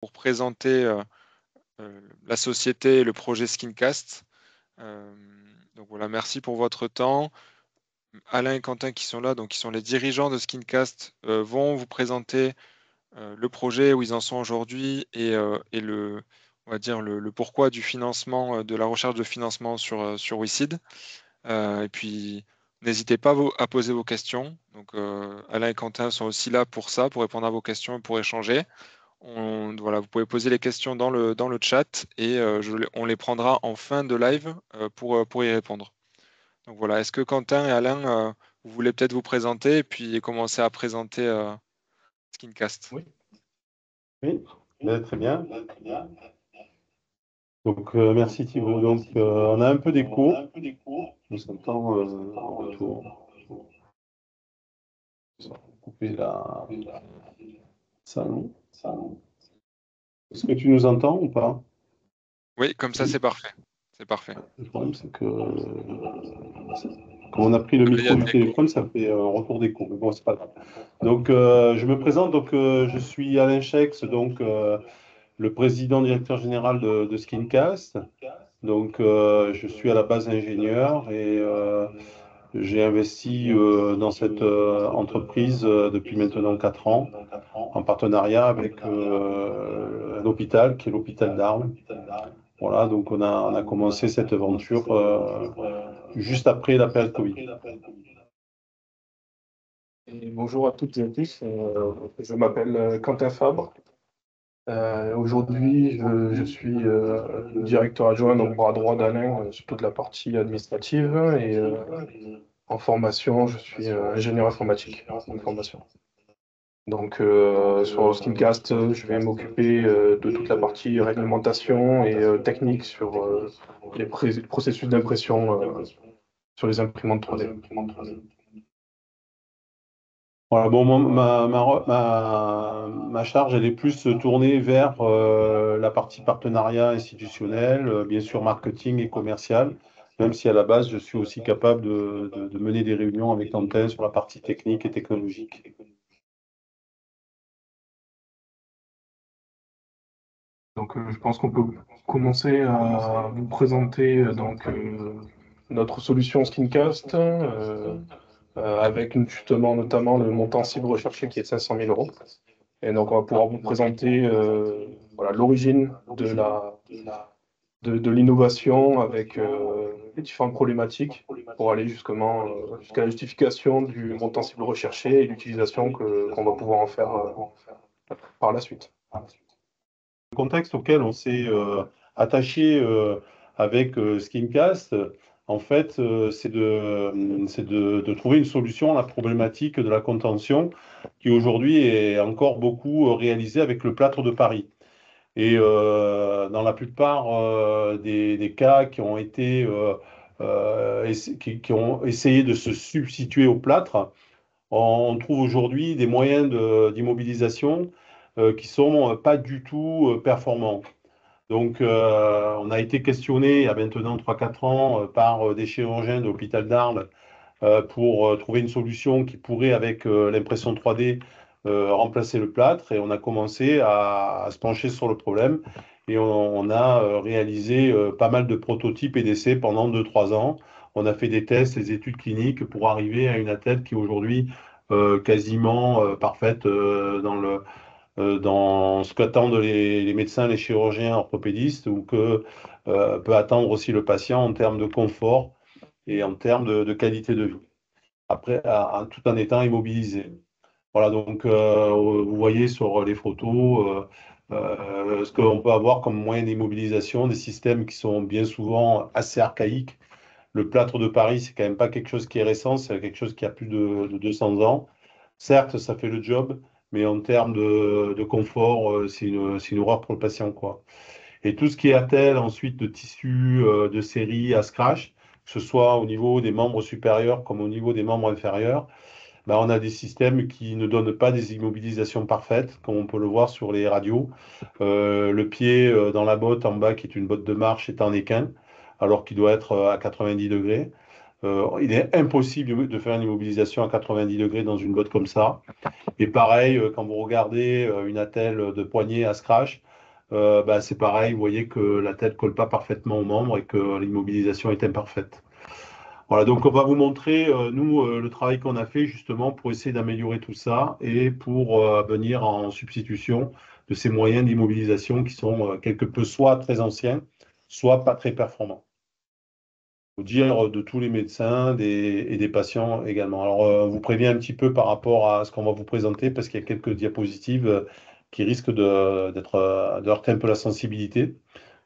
pour présenter la société et le projet Skincast. Donc voilà, merci pour votre temps. Alain et Quentin qui sont là, donc qui sont les dirigeants de Skincast, vont vous présenter le projet, où ils en sont aujourd'hui et on va dire le pourquoi du financement, de la recherche de financement sur WeSeed. Et puis, n'hésitez pas à poser vos questions. Donc, Alain et Quentin sont aussi là pour ça, pour répondre à vos questions et pour échanger. Voilà, vous pouvez poser les questions dans le chat et on les prendra en fin de live pour y répondre. Donc voilà, est-ce que Quentin et Alain, vous voulez peut-être vous présenter et puis commencer à présenter Skincast? Oui, très bien. Donc, merci Thibaut. Donc, on a un peu d'écho. On s'entend en retour. On va couper la salon. Est-ce que tu nous entends ou pas? Oui, comme ça, c'est parfait. C'est parfait. Le problème, c'est que comme on a pris le micro du téléphone, ça fait un retour d'écho. Mais bon, c'est pas grave. Donc, je me présente. Donc, je suis Alain Chex, donc le président directeur général de Skincast. Donc, je suis à la base ingénieur et j'ai investi dans cette entreprise depuis maintenant 4 ans, en partenariat avec un hôpital qui est l'hôpital d'Arles. Voilà, donc on a commencé cette aventure juste après la période Covid. Et bonjour à toutes et à tous, je m'appelle Quentin Fabre. Aujourd'hui, je suis directeur adjoint, donc bras droit d'Alain sur toute la partie administrative et en formation, je suis ingénieur informatique en formation. Donc sur Skincast, je vais m'occuper de toute la partie réglementation et technique sur les processus d'impression sur les imprimantes 3D. Voilà, bon, ma charge, elle est plus tournée vers la partie partenariat institutionnel, bien sûr marketing et commercial, même si à la base, je suis aussi capable de mener des réunions avec Quentin sur la partie technique et technologique. Donc, je pense qu'on peut commencer à vous présenter notre solution Skincast avec justement notamment le montant cible recherché qui est de 500 000 euros. Et donc, on va pouvoir vous présenter voilà, l'origine de l'innovation avec les différentes problématiques pour aller jusqu'à la justification du montant cible recherché et l'utilisation qu'on va pouvoir en faire par la suite. Le contexte auquel on s'est attaché avec Skincast, en fait, c'est de trouver une solution à la problématique de la contention qui aujourd'hui est encore beaucoup réalisée avec le plâtre de Paris. Et dans la plupart des cas qui ont été qui ont essayé de se substituer au plâtre, on trouve aujourd'hui des moyens d'immobilisation qui sont pas du tout performants. Donc, on a été questionné il y a maintenant 3-4 ans par des chirurgiens de l'hôpital d'Arles pour trouver une solution qui pourrait, avec l'impression 3D, remplacer le plâtre. Et on a commencé à se pencher sur le problème. Et on a réalisé pas mal de prototypes et d'essais pendant 2-3 ans. On a fait des tests, des études cliniques pour arriver à une attelle qui est aujourd'hui quasiment parfaite dans ce qu'attendent les médecins, les chirurgiens orthopédistes, ou que peut attendre aussi le patient en termes de confort et en termes de qualité de vie. Après, tout en étant immobilisé. Voilà, donc vous voyez sur les photos ce qu'on peut avoir comme moyen d'immobilisation, des systèmes qui sont bien souvent assez archaïques. Le plâtre de Paris, c'est quand même pas quelque chose qui est récent, c'est quelque chose qui a plus de 200 ans. Certes, ça fait le job, mais en termes de confort, c'est une horreur pour le patient, quoi. Et tout ce qui est attelle ensuite de tissu de série à scratch, que ce soit au niveau des membres supérieurs comme au niveau des membres inférieurs, ben, on a des systèmes qui ne donnent pas des immobilisations parfaites, comme on peut le voir sur les radios. Le pied dans la botte en bas, qui est une botte de marche, est en équin, alors qu'il doit être à 90 degrés. Il est impossible de faire une immobilisation à 90 degrés dans une botte comme ça. Et pareil, quand vous regardez une attelle de poignet à scratch, c'est pareil, vous voyez que la tête ne colle pas parfaitement au membre et que l'immobilisation est imparfaite. Voilà, donc on va vous montrer, nous, le travail qu'on a fait justement pour essayer d'améliorer tout ça et pour venir en substitution de ces moyens d'immobilisation qui sont quelque peu soit très anciens, soit pas très performants. Faut dire de tous les médecins et des patients également. Alors, on vous prévient un petit peu par rapport à ce qu'on va vous présenter parce qu'il y a quelques diapositives qui risquent de heurter un peu la sensibilité.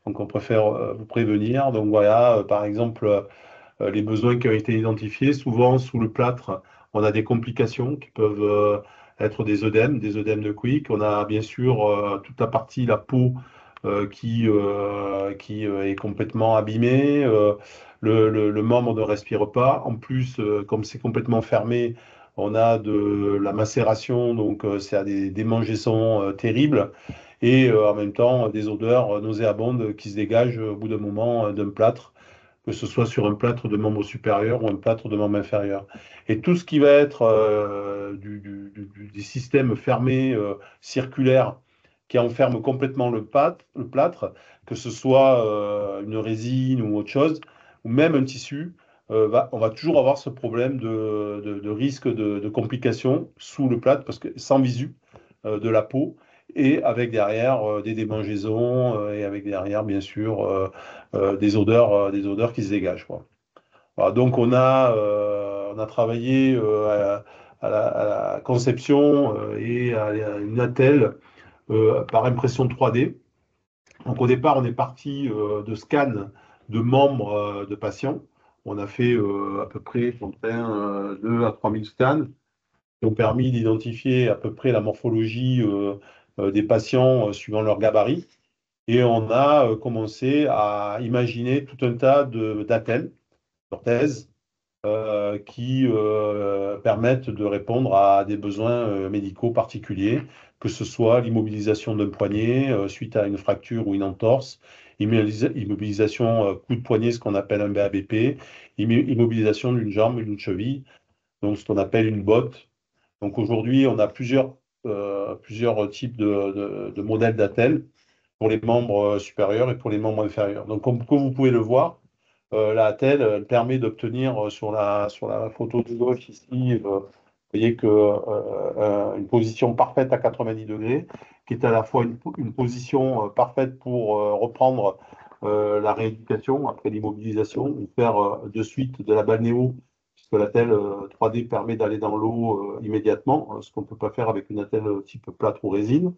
Donc, on préfère vous prévenir. Donc, voilà, par exemple, les besoins qui ont été identifiés. Souvent, sous le plâtre, on a des complications qui peuvent être des œdèmes de Quick. On a bien sûr toute la partie, la peau, qui est complètement abîmée. Le membre ne respire pas. En plus, comme c'est complètement fermé, on a de la macération, donc c'est à des démangeaisons terribles. Et en même temps, des odeurs nauséabondes qui se dégagent au bout d'un moment d'un plâtre, que ce soit sur un plâtre de membre supérieur ou un plâtre de membre inférieur. Et tout ce qui va être des systèmes fermés circulaires qui enferment complètement le plâtre, que ce soit une résine ou autre chose, ou même un tissu, on va toujours avoir ce problème de risque de complications sous le plâtre, parce que sans visu de la peau, et avec derrière des démangeaisons, et avec derrière, bien sûr, des odeurs qui se dégagent, quoi. Voilà, donc on a travaillé à la conception et à une attelle par impression 3D. Donc au départ, on est parti de scans de membres de patients. On a fait à peu près 2 à 3 000 scans qui ont permis d'identifier à peu près la morphologie des patients suivant leur gabarit. Et on a commencé à imaginer tout un tas d'attelles, d'orthèses, qui permettent de répondre à des besoins médicaux particuliers, que ce soit l'immobilisation d'un poignet suite à une fracture ou une entorse, immobilisation coup de poignet, ce qu'on appelle un BABP, immobilisation d'une jambe, d'une cheville, donc ce qu'on appelle une botte. Donc aujourd'hui, on a plusieurs types de modèles d'attelles pour les membres supérieurs et pour les membres inférieurs. Donc comme vous pouvez le voir, la attelle, elle permet d'obtenir sur la photo de gauche ici, vous voyez que une position parfaite à 90 degrés, qui est à la fois une position parfaite pour reprendre la rééducation après l'immobilisation, ou faire de suite de la balnéo, puisque l'attelle 3D permet d'aller dans l'eau immédiatement, ce qu'on ne peut pas faire avec une attelle type plâtre ou résine.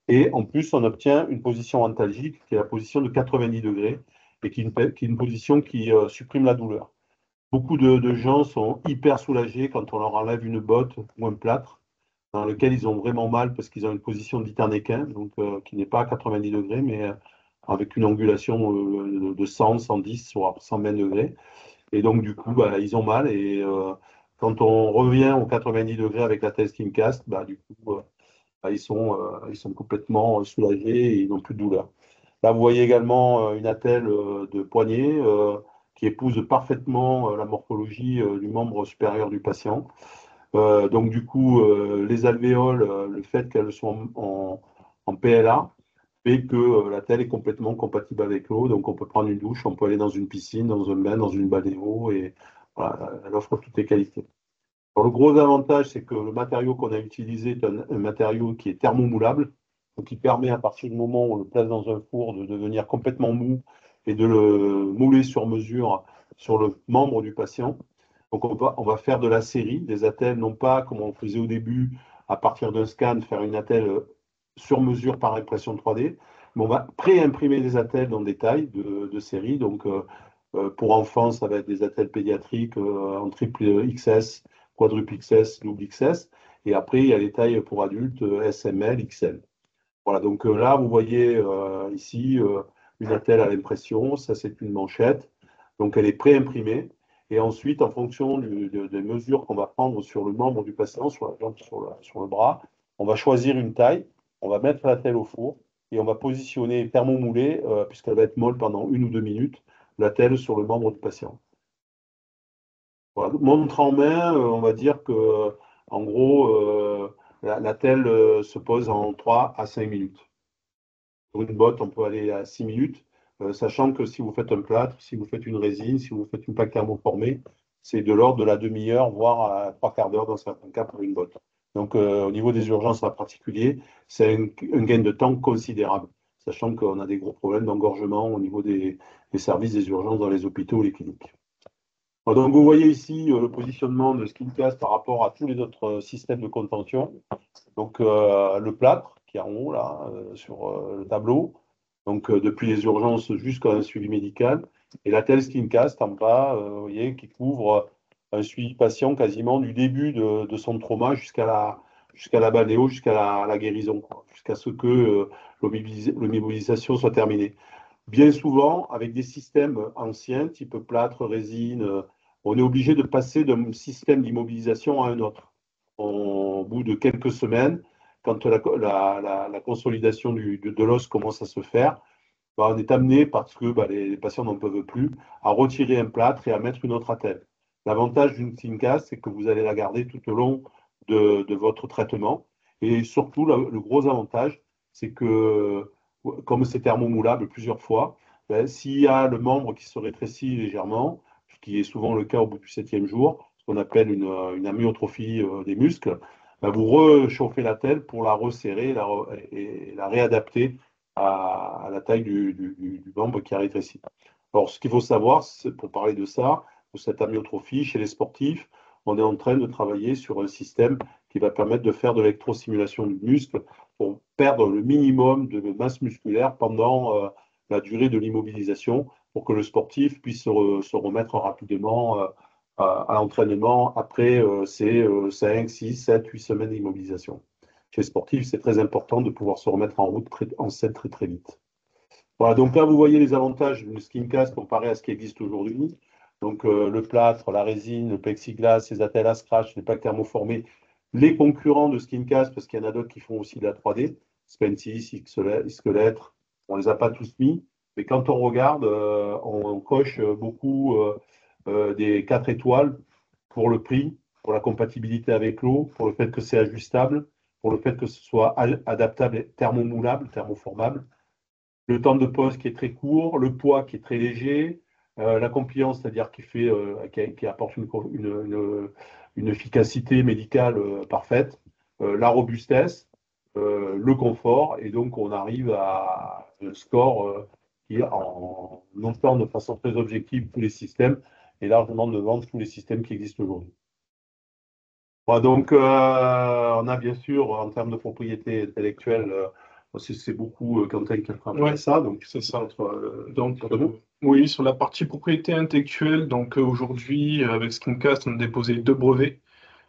Et en plus, on obtient une position antalgique, qui est la position de 90 degrés, et qui est une position qui supprime la douleur. Beaucoup de gens sont hyper soulagés quand on leur enlève une botte ou un plâtre, dans lequel ils ont vraiment mal parce qu'ils ont une position d'Iternéquin, donc qui n'est pas à 90 degrés, mais avec une angulation de 100, 110, voire 120 degrés. Et donc, du coup, ils ont mal. Et quand on revient aux 90 degrés avec la thèse Kimcast, du coup, ils sont complètement soulagés et ils n'ont plus de douleur. Là, vous voyez également une attelle de poignet qui épouse parfaitement la morphologie du membre supérieur du patient. Donc, du coup, les alvéoles, le fait qu'elles soient en PLA, fait que l'attelle est complètement compatible avec l'eau. Donc, on peut prendre une douche, on peut aller dans une piscine, dans un bain, dans une balnéo, et voilà, elle offre toutes les qualités. Alors, le gros avantage, c'est que le matériau qu'on a utilisé est un matériau qui est thermomoulable, donc qui permet à partir du moment où on le place dans un four de devenir complètement mou et de le mouler sur mesure sur le membre du patient. Donc on va faire de la série, des attelles, non pas comme on faisait au début, à partir d'un scan, faire une attelle sur mesure par impression 3D, mais on va pré-imprimer des attelles dans des tailles de série. Donc pour enfants, ça va être des attelles pédiatriques en triple XS, quadruple XS, double XS. Et après, il y a les tailles pour adultes, SML, XL. Voilà, donc là, vous voyez ici une attelle à l'impression. Ça, c'est une manchette. Donc, elle est pré-imprimée. Et ensuite, en fonction des mesures qu'on va prendre sur le membre du patient, sur la jambe, sur le bras, on va choisir une taille, on va mettre l'attelle au four et on va positionner thermomouler, puisqu'elle va être molle pendant 1 ou 2 minutes, l'attelle sur le membre du patient. Voilà. Montre en main, on va dire que, en gros, l'attelle se pose en 3 à 5 minutes. Sur une botte, on peut aller à 6 minutes, sachant que si vous faites un plâtre, si vous faites une résine, si vous faites une plaque thermoformée, c'est de l'ordre de la demi-heure, voire à 3/4 d'heure dans certains cas pour une botte. Donc, au niveau des urgences en particulier, c'est un gain de temps considérable, sachant qu'on a des gros problèmes d'engorgement au niveau des services des urgences dans les hôpitaux ou les cliniques. Donc, vous voyez ici le positionnement de SkinCast par rapport à tous les autres systèmes de contention. Donc, le plâtre qui est en haut, là, sur le tableau. Donc, depuis les urgences jusqu'à un suivi médical. Et la telle SkinCast en bas, vous voyez, qui couvre un suivi patient quasiment du début de son trauma jusqu'à la balnéo, jusqu'à la guérison, jusqu'à ce que l'immobilisation soit terminée. Bien souvent, avec des systèmes anciens, type plâtre, résine, on est obligé de passer d'un système d'immobilisation à un autre. Au bout de quelques semaines, quand la consolidation de l'os commence à se faire, bah, on est amené, parce que bah, les patients n'en peuvent plus, à retirer un plâtre et à mettre une autre attelle. L'avantage d'une SkinCast, c'est que vous allez la garder tout au long de votre traitement. Et surtout, le gros avantage, c'est que, comme c'est thermomoulable plusieurs fois, ben, s'il y a le membre qui se rétrécit légèrement, ce qui est souvent le cas au bout du 7e jour, ce qu'on appelle une amyotrophie des muscles, ben, vous rechauffez la telle pour la resserrer et la réadapter à la taille du membre qui a rétréci. Alors, ce qu'il faut savoir, pour parler de ça, de cette amyotrophie chez les sportifs, on est en train de travailler sur un système qui va permettre de faire de l'électrostimulation du muscle pour perdre le minimum de masse musculaire pendant la durée de l'immobilisation, pour que le sportif puisse se remettre rapidement à l'entraînement après ces 5, 6, 7, 8 semaines d'immobilisation. Chez les sportifs, c'est très important de pouvoir se remettre en route en selle très très vite. Voilà, donc là, vous voyez les avantages d'une SkinCast comparé à ce qui existe aujourd'hui. Donc, le plâtre, la résine, le plexiglas, les attelles à scratch, les plaques thermoformées, les concurrents de SkinCast, parce qu'il y en a d'autres qui font aussi de la 3D, Spencis, Squelette, on ne les a pas tous mis, mais quand on regarde, on coche beaucoup des 4 étoiles pour le prix, pour la compatibilité avec l'eau, pour le fait que c'est ajustable, pour le fait que ce soit adaptable, et thermomoulable, thermoformable, le temps de pause qui est très court, le poids qui est très léger, la compliance, c'est-à-dire qui apporte une efficacité médicale parfaite, la robustesse, le confort, et donc on arrive à un score qui, en montant de façon très objective tous les systèmes, est largement devant tous les systèmes qui existent aujourd'hui. Voilà, donc, on a bien sûr, en termes de propriété intellectuelle, c'est beaucoup Quentin qui a travaillé ça. Donc, c'est ça. Donc, oui, sur la partie propriété intellectuelle, donc aujourd'hui, avec SkinCast, on a déposé 2 brevets,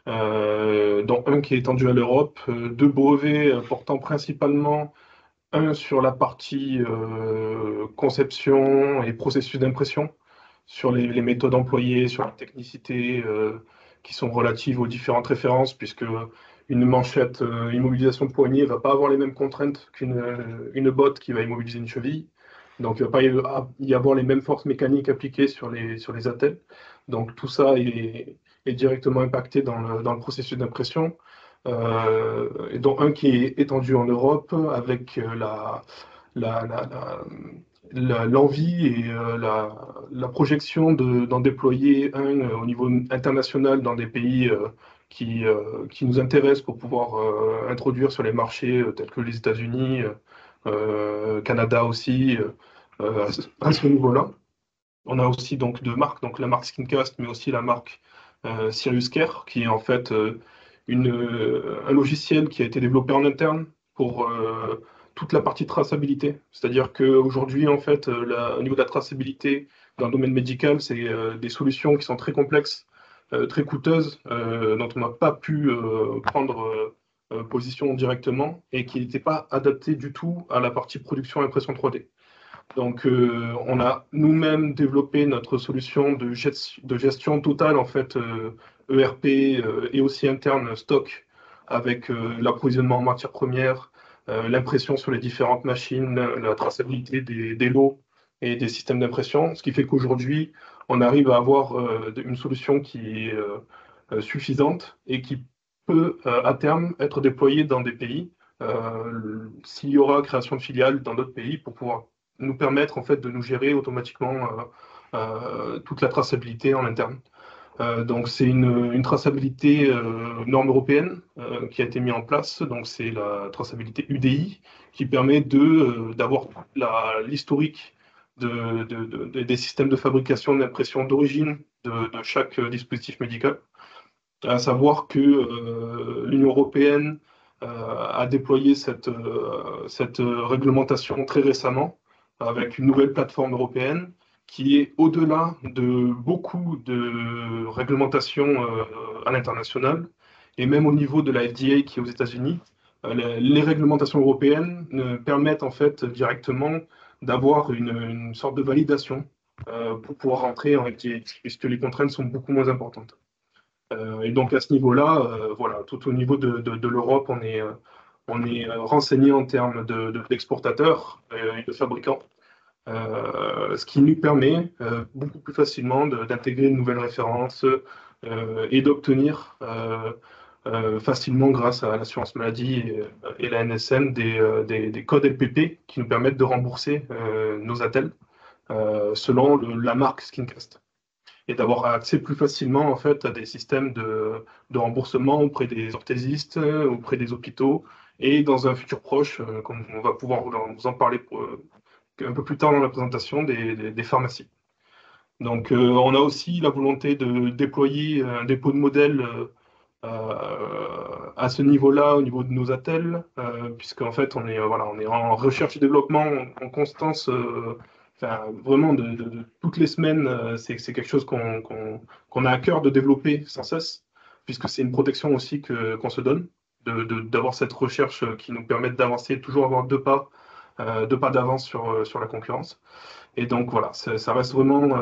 dont un qui est étendu à l'Europe, 2 brevets portant principalement un sur la partie conception et processus d'impression, sur les méthodes employées, sur la technicité qui sont relatives aux différentes références, puisque une manchette immobilisation poignet ne va pas avoir les mêmes contraintes qu'une botte qui va immobiliser une cheville. Donc, il ne va pas y avoir les mêmes forces mécaniques appliquées sur les attelles. Donc, tout ça est directement impacté dans le processus d'impression. Et dont un qui est étendu en Europe avec l'envie et la projection d'en déployer un au niveau international dans des pays qui nous intéressent pour pouvoir introduire sur les marchés tels que les États-Unis, Canada aussi, à ce niveau-là. On a aussi donc 2 marques, donc la marque SkinCast, mais aussi la marque Sirius Care, qui est en fait un logiciel qui a été développé en interne pour toute la partie traçabilité. C'est-à-dire qu'aujourd'hui, en fait, au niveau de la traçabilité dans le domaine médical, c'est des solutions qui sont très complexes, très coûteuses, dont on n'a pas pu prendre position directement et qui n'étaient pas adaptées du tout à la partie production et impression 3D. Donc, on a nous-mêmes développé notre solution de gestion totale, en fait, ERP et aussi interne stock, avec l'approvisionnement en matières premières, l'impression sur les différentes machines, la traçabilité des lots et des systèmes d'impression, ce qui fait qu'aujourd'hui, on arrive à avoir une solution qui est suffisante et qui peut, à terme, être déployée dans des pays s'il y aura création de filiales dans d'autres pays pour pouvoir nous permettre en fait de nous gérer automatiquement toute la traçabilité en interne. Donc c'est une traçabilité norme européenne qui a été mise en place. Donc c'est la traçabilité UDI qui permet d'avoir l'historique des systèmes de fabrication d'impression d'origine de chaque dispositif médical. À savoir que l'Union européenne a déployé cette réglementation très récemment avec une nouvelle plateforme européenne qui est au-delà de beaucoup de réglementations à l'international et même au niveau de la FDA qui est aux États-Unis. Les réglementations européennes permettent en fait directement d'avoir une sorte de validation pour pouvoir rentrer en FDA, puisque les contraintes sont beaucoup moins importantes. Et donc à ce niveau-là, voilà, tout au niveau de l'Europe, on est renseigné en termes d'exportateurs et de fabricants, ce qui nous permet beaucoup plus facilement d'intégrer de nouvelles références et d'obtenir facilement, grâce à l'assurance maladie et la NSM, des codes LPP qui nous permettent de rembourser nos attelles selon la marque Skincast, et d'avoir accès plus facilement en fait à des systèmes de remboursement auprès des orthésistes, auprès des hôpitaux, et dans un futur proche, comme on va pouvoir vous en parler un peu plus tard dans la présentation, des pharmacies. Donc on a aussi la volonté de déployer un dépôt de modèles à ce niveau-là, au niveau de nos attelles, puisqu'en fait on est en recherche et développement en constance. Enfin, vraiment, toutes les semaines, c'est quelque chose qu'on a à cœur de développer sans cesse, puisque c'est une protection aussi qu'on se donne, d'avoir cette recherche qui nous permet d'avancer, toujours avoir deux pas d'avance sur la concurrence. Et donc voilà, ça reste vraiment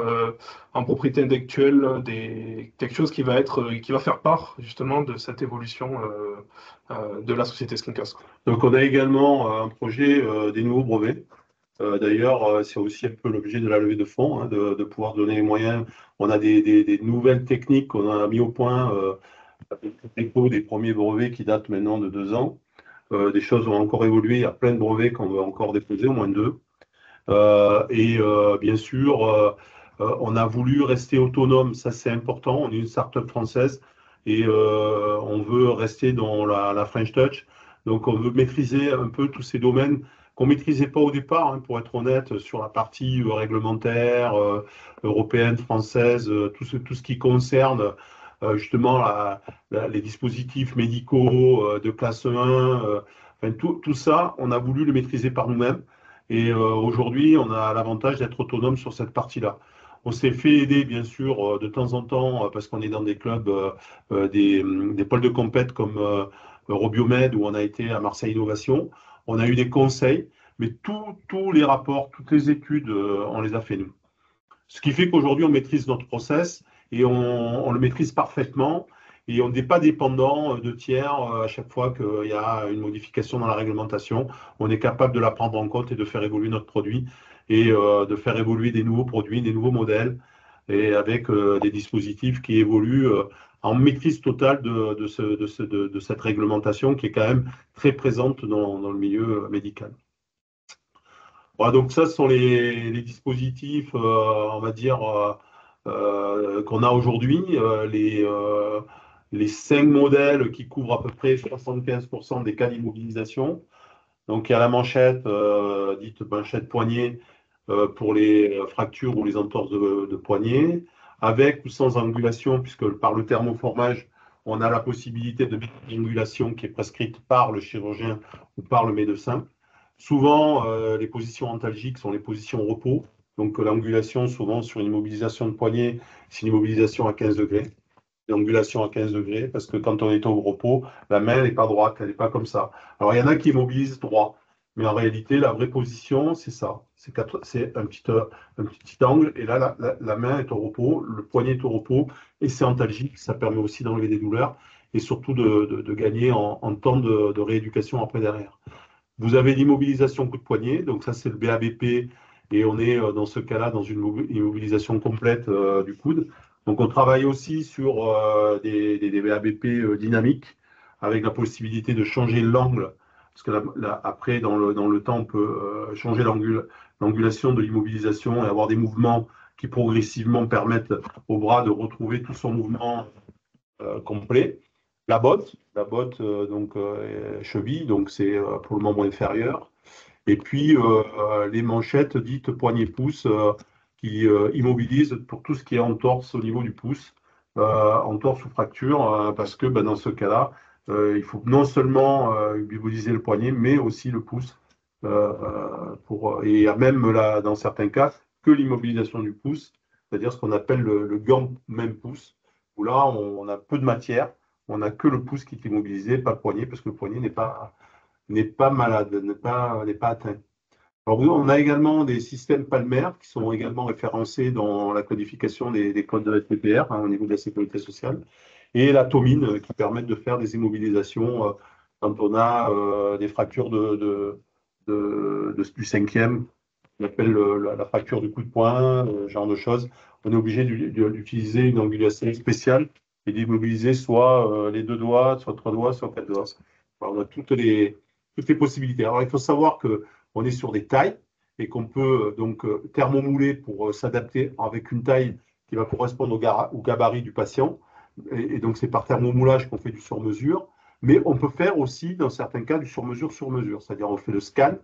en propriété intellectuelle quelque chose qui va faire part justement de cette évolution de la société Skincast. Donc on a également un projet des nouveaux brevets. D'ailleurs, c'est aussi un peu l'objet de la levée de fonds, hein, de pouvoir donner les moyens. On a des nouvelles techniques qu'on a mis au point avec des premiers brevets qui datent maintenant de 2 ans. Des choses ont encore évolué. Il y a plein de brevets qu'on veut encore déposer, au moins 2. Bien sûr, on a voulu rester autonome, ça c'est important. On est une start-up française et on veut rester dans la French Touch. Donc on veut maîtriser un peu tous ces domaines qu'on ne maîtrisait pas au départ, hein, pour être honnête, sur la partie réglementaire, européenne, française, tout ce qui concerne justement les dispositifs médicaux de classe 1. Enfin, tout ça, on a voulu le maîtriser par nous-mêmes. Et aujourd'hui, on a l'avantage d'être autonome sur cette partie-là. On s'est fait aider, bien sûr, de temps en temps, parce qu'on est dans des clubs, des pôles de compète comme Robiomed, où on a été à Marseille Innovation. On a eu des conseils, mais tous les rapports, toutes les études, on les a fait nous. Ce qui fait qu'aujourd'hui, on maîtrise notre process et on le maîtrise parfaitement. Et on n'est pas dépendant de tiers à chaque fois qu'il y a une modification dans la réglementation. On est capable de la prendre en compte et de faire évoluer notre produit et de faire évoluer des nouveaux produits, des nouveaux modèles, et avec des dispositifs qui évoluent en maîtrise totale de cette réglementation qui est quand même très présente dans le milieu médical. Voilà, donc ça, ce sont les dispositifs, on va dire, qu'on a aujourd'hui. Les 5 modèles qui couvrent à peu près 75% des cas d'immobilisation. Donc il y a la manchette, dite manchette poignet, pour les fractures ou les entorses de poignet, avec ou sans angulation, puisque par le thermoformage, on a la possibilité de mettre une angulation qui est prescrite par le chirurgien ou par le médecin. Souvent, les positions antalgiques sont les positions au repos. Donc l'angulation, souvent sur une immobilisation de poignet, c'est une immobilisation à 15 degrés. L'angulation à 15 degrés, parce que quand on est au repos, la main n'est pas droite, elle n'est pas comme ça. Alors il y en a qui immobilisent droit, mais en réalité, la vraie position, c'est ça. C'est un petit angle, et là, la main est au repos, le poignet est au repos, et c'est antalgique. Ça permet aussi d'enlever des douleurs, et surtout de gagner en temps de rééducation après derrière. Vous avez l'immobilisation coup de poignet, donc ça c'est le BABP, et on est dans ce cas-là dans une immobilisation complète du coude. Donc on travaille aussi sur des BABP dynamiques, avec la possibilité de changer l'angle parce que après, dans le temps, on peut changer l'angulation de l'immobilisation et avoir des mouvements qui progressivement permettent au bras de retrouver tout son mouvement complet. La botte donc cheville, donc c'est pour le membre inférieur. Et puis les manchettes dites poignet-pouce qui immobilisent pour tout ce qui est entorse au niveau du pouce, entorse ou fracture, parce que dans ce cas-là, il faut non seulement immobiliser le poignet, mais aussi le pouce. Et il y a même là, dans certains cas, que l'immobilisation du pouce, c'est-à-dire ce qu'on appelle le gant même pouce, où là, on a peu de matière, on n'a que le pouce qui est immobilisé, pas le poignet, parce que le poignet n'est pas malade, n'est pas atteint. Alors, on a également des systèmes palmaires qui sont également référencés dans la codification des codes de la SPPR au niveau de la sécurité sociale, et la tomine qui permettent de faire des immobilisations quand on a des fractures du cinquième, on appelle la fracture du coup de poing, ce genre de choses. On est obligé d'utiliser une angulation spéciale et d'immobiliser soit les 2 doigts, soit 3 doigts, soit 4 doigts. Alors, on a toutes les possibilités. Alors, il faut savoir qu'on est sur des tailles et qu'on peut donc thermomouler pour s'adapter avec une taille qui va correspondre au gabarit du patient. Et donc, c'est par thermomoulage qu'on fait du sur-mesure. Mais on peut faire aussi, dans certains cas, du sur-mesure sur mesure. C'est-à-dire, on fait le scan,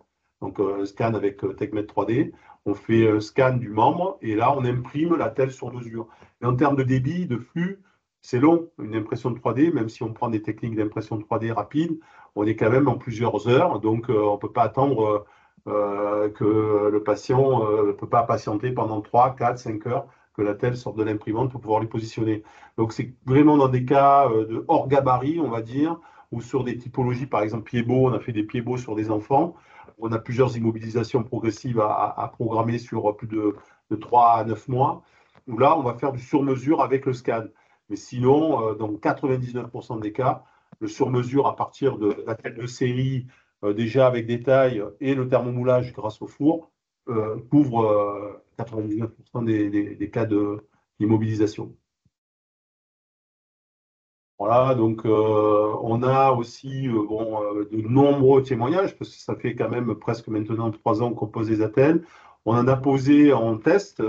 donc scan avec TechMed 3D, on fait scan du membre, et là, on imprime la telle sur mesure. Mais en termes de débit, de flux, c'est long, une impression de 3D, même si on prend des techniques d'impression de 3D rapide, on est quand même en plusieurs heures, donc on ne peut pas attendre que le patient ne peut pas patienter pendant 3, 4, 5 heures que la telle sorte de l'imprimante pour pouvoir les positionner. Donc c'est vraiment dans des cas de hors gabarit, on va dire, ou sur des typologies, par exemple pieds beaux, on a fait des pieds beaux sur des enfants, on a plusieurs immobilisations progressives à programmer sur plus de 3 à 9 mois, où là, on va faire du sur-mesure avec le scan. Mais sinon, dans 99% des cas, le sur-mesure à partir de la tête de série, déjà avec des tailles et le thermomoulage grâce au four, couvre 99% des cas d'immobilisation. Voilà, donc on a aussi de nombreux témoignages, parce que ça fait quand même presque maintenant 3 ans qu'on pose des attelles. On en a posé en test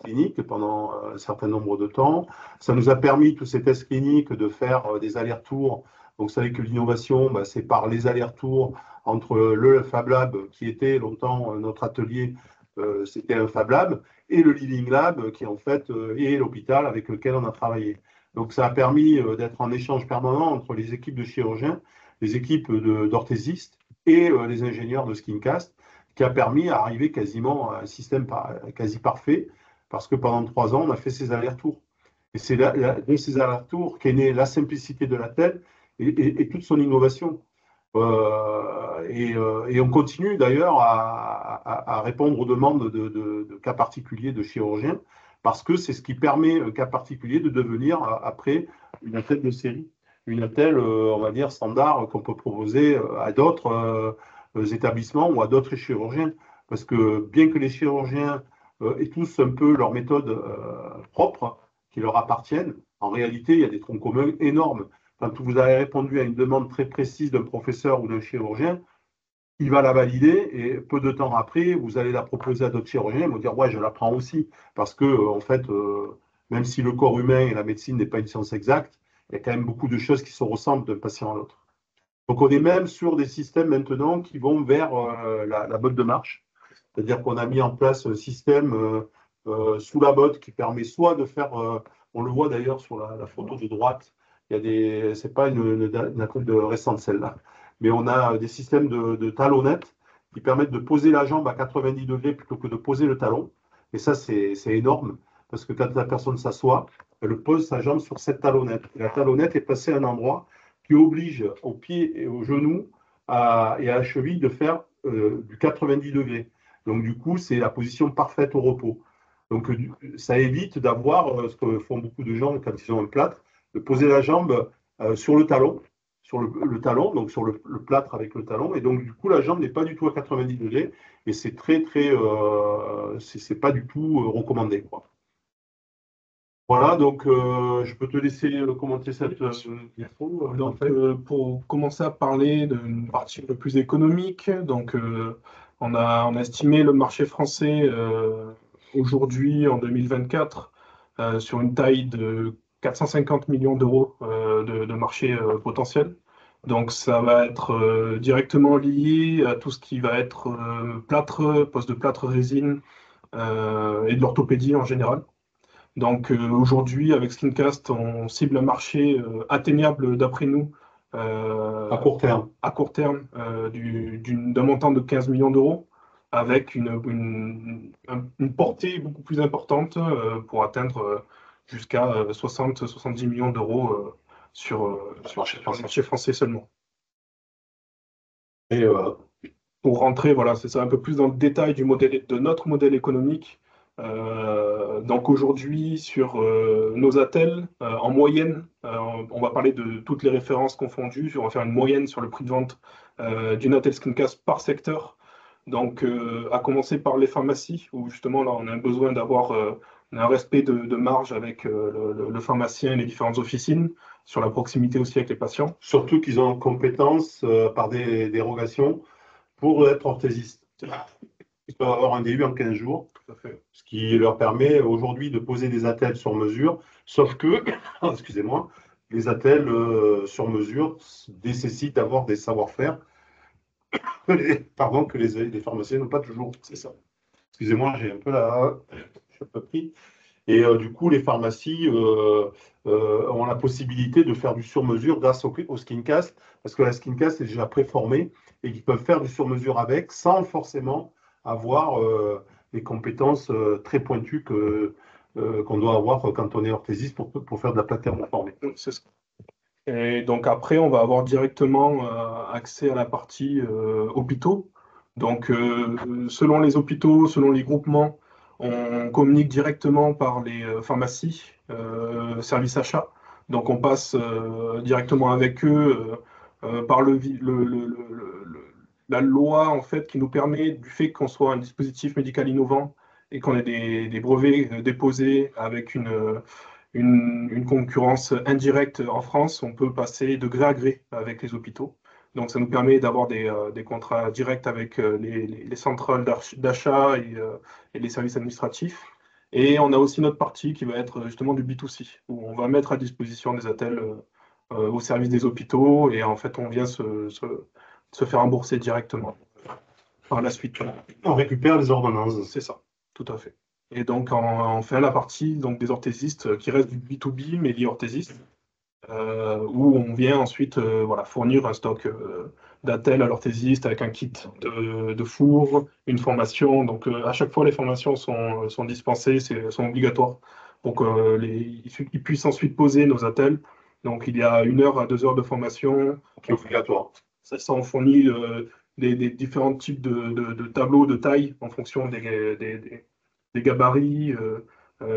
clinique pendant un certain nombre de temps. Ça nous a permis, tous ces tests cliniques, de faire des allers-retours. Donc, vous savez que l'innovation, c'est par les allers-retours entre le Fab Lab, qui était longtemps notre atelier, c'était un Fab Lab, et le Living Lab, qui en fait est l'hôpital avec lequel on a travaillé. Donc, ça a permis d'être en échange permanent entre les équipes de chirurgiens, les équipes d'orthésistes et les ingénieurs de Skincast, qui a permis d'arriver quasiment à un système quasi parfait, parce que pendant 3 ans, on a fait ces allers-retours. Et c'est de ces allers-retours qu'est née la simplicité de la telle et toute son innovation. Et on continue d'ailleurs à répondre aux demandes de cas particuliers de chirurgiens, parce que c'est ce qui permet au cas particulier de devenir après une attelle de série, une attelle, on va dire, standard qu'on peut proposer à d'autres établissements ou à d'autres chirurgiens. Parce que bien que les chirurgiens aient tous un peu leur méthode propre qui leur appartiennent, en réalité, il y a des troncs communs énormes. Quand vous avez répondu à une demande très précise d'un professeur ou d'un chirurgien, il va la valider et peu de temps après, vous allez la proposer à d'autres chirurgiens et vont dire ouais, je la prends aussi. Parce que, en fait, même si le corps humain et la médecine n'est pas une science exacte, il y a quand même beaucoup de choses qui se ressemblent d'un patient à l'autre. Donc, on est même sur des systèmes maintenant qui vont vers la botte de marche. C'est-à-dire qu'on a mis en place un système sous la botte qui permet soit de faire, on le voit d'ailleurs sur la photo de droite, c'est pas une atteinte récente celle-là, mais on a des systèmes de talonnettes qui permettent de poser la jambe à 90 degrés plutôt que de poser le talon. Et ça, c'est énorme, parce que quand la personne s'assoit, elle pose sa jambe sur cette talonnette. Et la talonnette est placée à un endroit qui oblige aux pieds et aux genoux et à la cheville de faire du 90 degrés. Donc, du coup, c'est la position parfaite au repos. Donc, ça évite d'avoir ce que font beaucoup de gens quand ils ont un plâtre, de poser la jambe sur le talon, donc sur le plâtre avec le talon. Et donc, du coup, la jambe n'est pas du tout à 90 degrés et c'est c'est pas du tout recommandé, quoi. Voilà, donc je peux te laisser commenter cette info. Donc, pour commencer à parler d'une partie un peu plus économique, donc, on a estimé le marché français aujourd'hui, en 2024, sur une taille de 450 millions d'euros de marché potentiel. Donc, ça va être directement lié à tout ce qui va être plâtre, poste de plâtre résine et de l'orthopédie en général. Donc aujourd'hui, avec Skincast, on cible un marché atteignable d'après nous À court terme. à court terme d'un montant de 15 millions d'euros, avec une portée beaucoup plus importante pour atteindre jusqu'à 60-70 millions d'euros sur le marché français seulement. Et Pour rentrer, voilà, c'est ça, un peu plus dans le détail de notre modèle économique. Donc aujourd'hui, sur nos attelles, en moyenne, on va parler de toutes les références confondues. On va faire une moyenne sur le prix de vente d'une attelle Skincast par secteur. Donc, à commencer par les pharmacies, où justement là, on a besoin d'avoir un respect de marge avec le pharmacien et les différentes officines, sur la proximité aussi avec les patients. surtout qu'ils ont compétence par des dérogations pour être orthésiste. Ils peuvent avoir un début en 15 jours, Tout à fait. ce qui leur permet aujourd'hui de poser des attelles sur mesure, sauf que, excusez-moi, les attelles sur mesure nécessitent d'avoir des savoir-faire que les pharmaciens n'ont pas toujours. C'est ça. Excusez-moi, j'ai un peu je suis un peu pris. Et du coup, les pharmacies ont la possibilité de faire du sur-mesure grâce au Skincast, parce que la Skincast est déjà préformée et qu'ils peuvent faire du sur-mesure avec sans forcément avoir les compétences très pointues qu'on doit avoir quand on est orthésiste pour faire de la plaque thermoformée. C'est ça. Et donc après, on va avoir directement accès à la partie hôpitaux. Donc selon les hôpitaux, selon les groupements, on communique directement par les pharmacies, service achat. Donc on passe directement avec eux par la loi en fait qui nous permet, du fait qu'on soit un dispositif médical innovant et qu'on ait des brevets déposés avec une concurrence indirecte en France, on peut passer de gré à gré avec les hôpitaux. Donc ça nous permet d'avoir des contrats directs avec les centrales d'achat et les services administratifs. Et on a aussi notre partie qui va être justement du B2C, où on va mettre à disposition des attelles au service des hôpitaux et en fait on vient se faire rembourser directement par la suite. On récupère les ordonnances. C'est ça, tout à fait. Et donc, on fait la partie donc, des orthésistes qui reste du B2B, mais lié orthésistes, où on vient ensuite voilà, fournir un stock d'attelles à l'orthésiste avec un kit de four, une formation. Donc, à chaque fois, les formations sont dispensées, sont obligatoires pour qu'ils puissent ensuite poser nos attelles. Donc, il y a 1 heure à 2 heures de formation. Qui est obligatoire. Ça, on fournit des différents types de tableaux de taille en fonction des gabarits.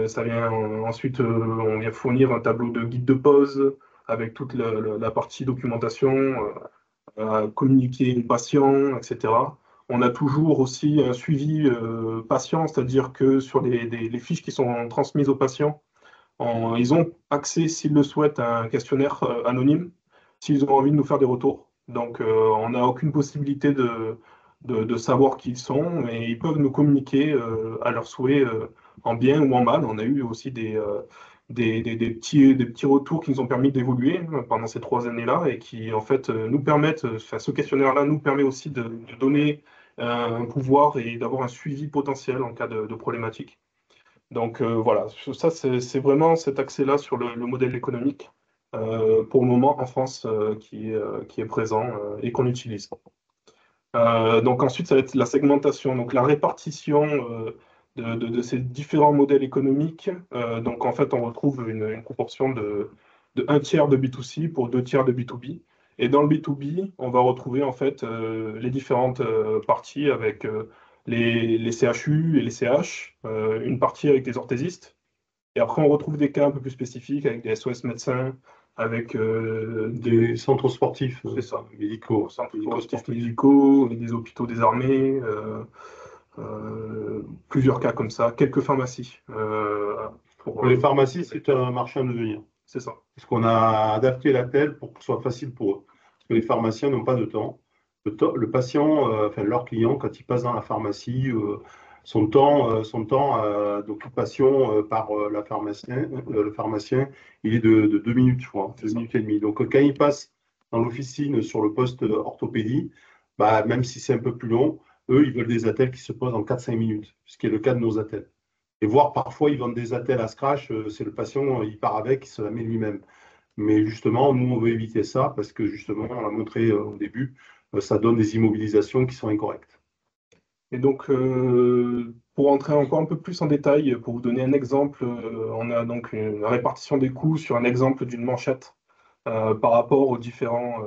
Ça vient ensuite, on vient fournir un tableau de guide de pose avec toute la partie documentation, communiquer aux patients, etc. On a toujours aussi un suivi patient, c'est-à-dire que sur les fiches qui sont transmises aux patients, ils ont accès, s'ils le souhaitent, à un questionnaire anonyme, s'ils ont envie de nous faire des retours. Donc, on n'a aucune possibilité de savoir qui ils sont, mais ils peuvent nous communiquer à leur souhait, en bien ou en mal. On a eu aussi des petits retours qui nous ont permis d'évoluer pendant ces 3 années-là et qui, en fait, nous permettent, enfin, ce questionnaire-là nous permet aussi de donner un pouvoir et d'avoir un suivi potentiel en cas de problématique. Donc voilà, ça c'est vraiment cet accès-là sur le modèle économique pour le moment en France qui est présent et qu'on utilise. Donc ensuite, ça va être la segmentation, donc la répartition de ces différents modèles économiques. Donc en fait, on retrouve une proportion de 1 tiers de B2C pour 2 tiers de B2B. Et dans le B2B, on va retrouver en fait les différentes parties avec les CHU et les CH, une partie avec des orthésistes. Et après, on retrouve des cas un peu plus spécifiques avec des SOS médecins, avec Des centres sportifs c'est ça, médicaux. centres sportifs médicaux, des hôpitaux des armées, plusieurs cas comme ça, quelques pharmacies pour... Les pharmacies, c'est un marché en devenir. C'est ça. Parce qu'on a adapté l'ATL pour que ce soit facile pour eux. Parce que les pharmaciens n'ont pas de temps. Le patient, enfin leur client, quand il passe dans la pharmacie, son temps d'occupation par le pharmacien, il est de 2 minutes, je crois, 2 minutes et demie. Donc quand il passe dans l'officine sur le poste orthopédie, bah, même si c'est un peu plus long, eux, ils veulent des attelles qui se posent en 4-5 minutes, ce qui est le cas de nos attelles. Et voire parfois, ils vendent des attelles à scratch, c'est le patient, il part avec, il se la met lui-même. Mais justement, nous, on veut éviter ça parce que justement, on l'a montré au début, ça donne des immobilisations qui sont incorrectes. Et donc, pour entrer encore un peu plus en détail, pour vous donner un exemple, on a donc une répartition des coûts sur un exemple d'une manchette par rapport aux différentes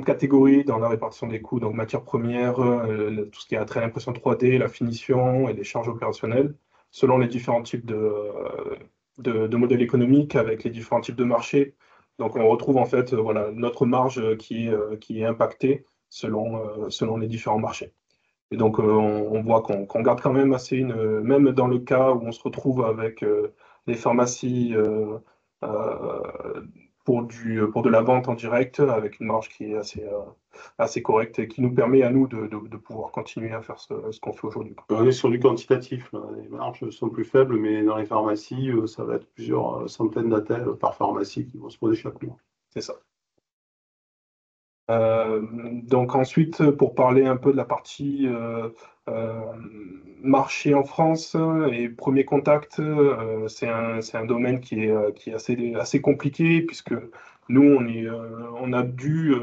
catégories dans la répartition des coûts, donc matières premières, tout ce qui a trait à l'impression 3D, la finition et les charges opérationnelles, selon les différents types de modèles économiques avec les différents types de marchés. Donc on retrouve en fait voilà, notre marge qui est impactée selon les différents marchés. Et donc on voit qu'on garde quand même même dans le cas où on se retrouve avec les pharmacies pour de la vente en direct avec une marge qui est assez correcte et qui nous permet à nous de pouvoir continuer à faire ce qu'on fait aujourd'hui. On est sur du quantitatif, là. Les marges sont plus faibles, mais dans les pharmacies, ça va être plusieurs centaines d'attelles par pharmacie qui vont se poser chaque mois. C'est ça. Donc ensuite, pour parler un peu de la partie marché en France et premier contact, c'est un domaine qui est assez compliqué puisque nous, on a dû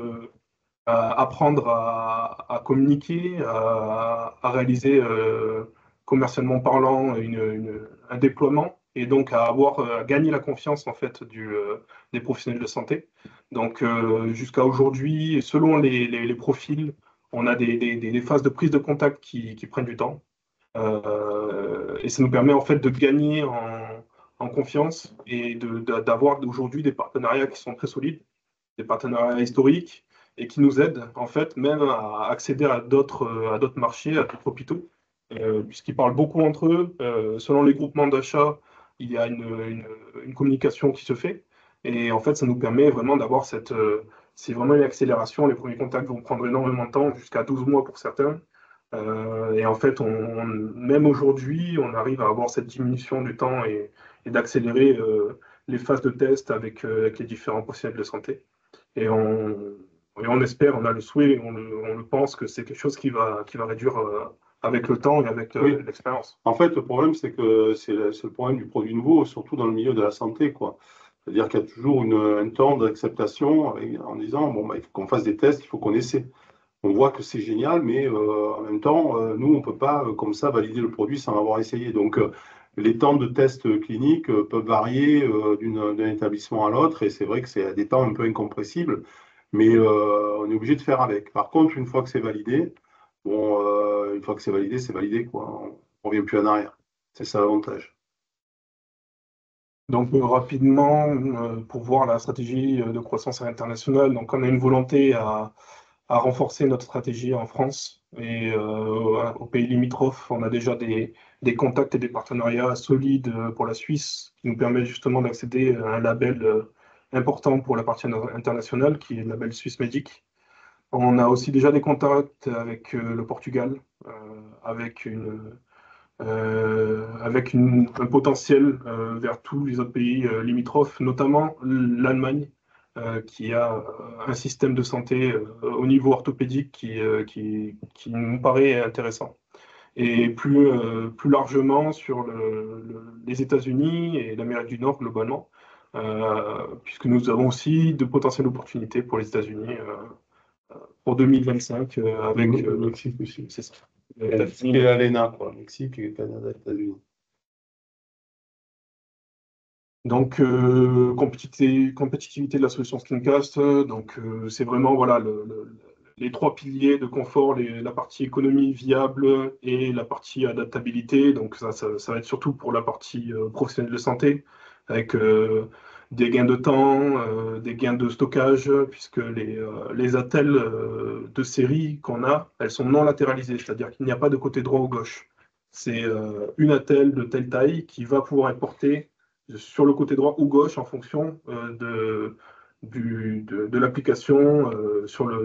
apprendre à communiquer, à réaliser commercialement parlant un déploiement et donc à gagner la confiance en fait des professionnels de santé. Donc jusqu'à aujourd'hui, selon les profils, on a des phases de prise de contact qui prennent du temps. Et ça nous permet en fait de gagner en confiance et d'avoir aujourd'hui des partenariats qui sont très solides, des partenariats historiques et qui nous aident en fait même à accéder à d'autres marchés, à d'autres hôpitaux, puisqu'ils parlent beaucoup entre eux. Selon les groupements d'achat, il y a une communication qui se fait. Et en fait, ça nous permet vraiment d'avoir c'est vraiment une accélération. Les premiers contacts vont prendre énormément de temps, jusqu'à 12 mois pour certains. Et en fait, même aujourd'hui, on arrive à avoir cette diminution du temps et d'accélérer les phases de test avec les différents professionnels de santé. Et on espère, on a le souhait, on le pense que c'est quelque chose qui va réduire avec le temps et avec Oui. l'expérience. En fait, le problème, c'est que c'est le problème du produit nouveau, surtout dans le milieu de la santé, quoi. C'est-à-dire qu'il y a toujours un temps d'acceptation en disant, bon, bah, il faut qu'on fasse des tests, il faut qu'on essaie. On voit que c'est génial, mais en même temps, nous, on ne peut pas comme ça valider le produit sans l'avoir essayé. Donc, les temps de tests cliniques peuvent varier d'un établissement à l'autre, et c'est vrai que c'est des temps un peu incompressibles, mais on est obligé de faire avec. Par contre, une fois que c'est validé, bon, une fois que c'est validé, quoi. On ne revient plus en arrière. C'est ça l'avantage. Donc rapidement, pour voir la stratégie de croissance internationale, donc on a une volonté à renforcer notre stratégie en France et aux pays limitrophes. On a déjà des contacts et des partenariats solides pour la Suisse qui nous permettent justement d'accéder à un label important pour la partie internationale qui est le label Suisse Médic. On a aussi déjà des contacts avec le Portugal, avec un potentiel vers tous les autres pays limitrophes, notamment l'Allemagne, qui a un système de santé au niveau orthopédique qui nous paraît intéressant. Et plus largement sur les États-Unis et l'Amérique du Nord globalement, puisque nous avons aussi de potentielles opportunités pour les États-Unis pour 2025 avec Le Mexique aussi. c'est ça. Et l'ALENA, quoi. Mexique, et Canada, États-Unis. Donc, compétitivité de la solution Screencast, donc c'est vraiment voilà, les trois piliers de confort, la partie économie viable et la partie adaptabilité. Donc, ça va être surtout pour la partie professionnelle de santé, avec des gains de temps, des gains de stockage, puisque les attelles de série qu'on a, elles sont non latéralisées, c'est-à-dire qu'il n'y a pas de côté droit ou gauche. C'est une attelle de telle taille qui va pouvoir être portée sur le côté droit ou gauche en fonction de l'application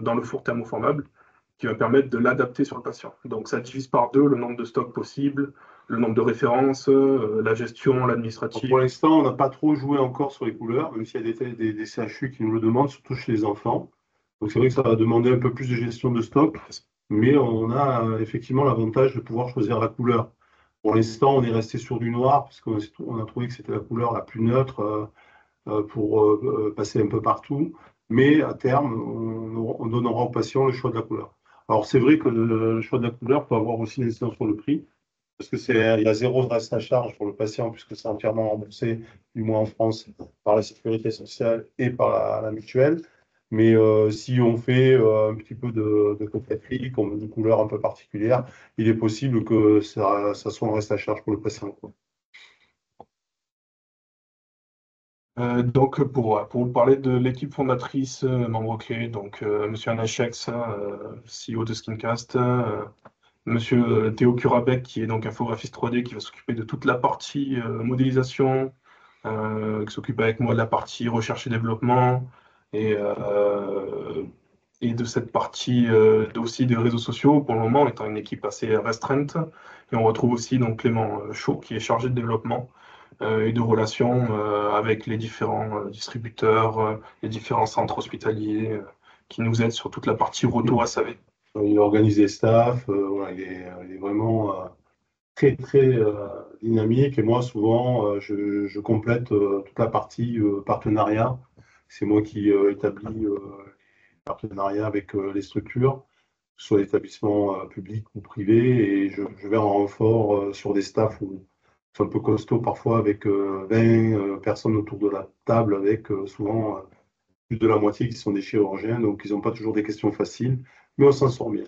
dans le four thermoformable qui va permettre de l'adapter sur le patient. Donc ça divise par deux le nombre de stocks possibles, le nombre de références, la gestion, l'administratif. Pour l'instant, on n'a pas trop joué encore sur les couleurs, même s'il y a des CHU qui nous le demandent, surtout chez les enfants. Donc c'est vrai que ça va demander un peu plus de gestion de stock, mais on a effectivement l'avantage de pouvoir choisir la couleur. Pour l'instant, on est resté sur du noir, parce qu'on a trouvé que c'était la couleur la plus neutre pour passer un peu partout. Mais à terme, on donnera aux patients le choix de la couleur. Alors c'est vrai que le choix de la couleur peut avoir aussi une incidence sur le prix. Parce que il y a zéro reste à charge pour le patient, puisque c'est entièrement remboursé, du moins en France, par la sécurité sociale et par la mutuelle. Mais si on fait un petit peu de coquetterie, comme une couleur un peu particulière, il est possible que ça soit un reste à charge pour le patient, quoi. Donc pour vous parler de l'équipe fondatrice, membre clé, donc Monsieur Anachex, CEO de Skincast, Monsieur Théo Curabec, qui est donc infographiste 3D, qui va s'occuper de toute la partie modélisation, qui s'occupe avec moi de la partie recherche et développement, et, euh, et de cette partie aussi des réseaux sociaux, pour le moment, étant une équipe assez restreinte. Et on retrouve aussi donc Clément Chaud, qui est chargé de développement et de relations avec les différents distributeurs, les différents centres hospitaliers, qui nous aident sur toute la partie retour à SAV. Il organise les staffs, voilà, il est vraiment très, très dynamique. Et moi, souvent, je complète toute la partie partenariat. C'est moi qui établis les partenariats avec les structures, que ce soit établissements publics ou privés. Et je vais en renfort sur des staffs où c'est un peu costaud parfois, avec 20 personnes autour de la table, avec souvent plus de la moitié qui sont des chirurgiens. Donc, ils n'ont pas toujours des questions faciles, mais on s'en sort bien.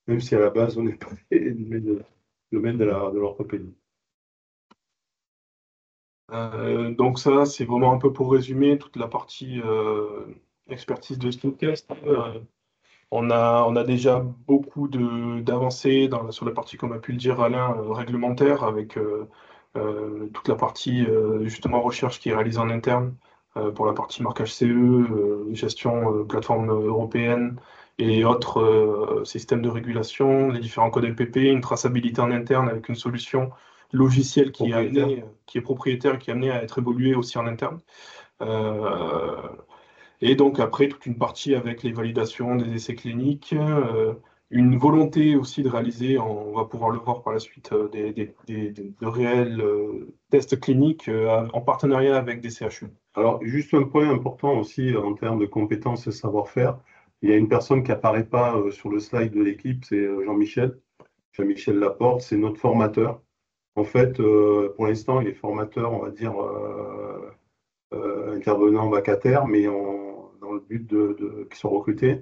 Même si à la base, on n'est pas le domaine de l'orthopédie. Donc ça, c'est vraiment un peu pour résumer toute la partie expertise de Skincast. On a déjà beaucoup d'avancées sur la partie, comme a pu le dire Alain, réglementaire, avec toute la partie justement recherche qui est réalisée en interne pour la partie marquage CE, gestion plateforme européenne et autres systèmes de régulation, les différents codes LPP, une traçabilité en interne avec une solution logicielle qui est propriétaire et qui est amenée à être évoluée aussi en interne. Euh, et donc après, toute une partie avec les validations des essais cliniques, une volonté aussi de réaliser, on va pouvoir le voir par la suite, de réels tests cliniques en partenariat avec des CHU. Alors, juste un point important aussi en termes de compétences et savoir-faire. Il y a une personne qui apparaît pas sur le slide de l'équipe, c'est Jean-Michel. Jean-Michel Laporte, c'est notre formateur. En fait, pour l'instant, il est formateur, on va dire, intervenant vacataire, mais dans le but qu'ils soient recrutés.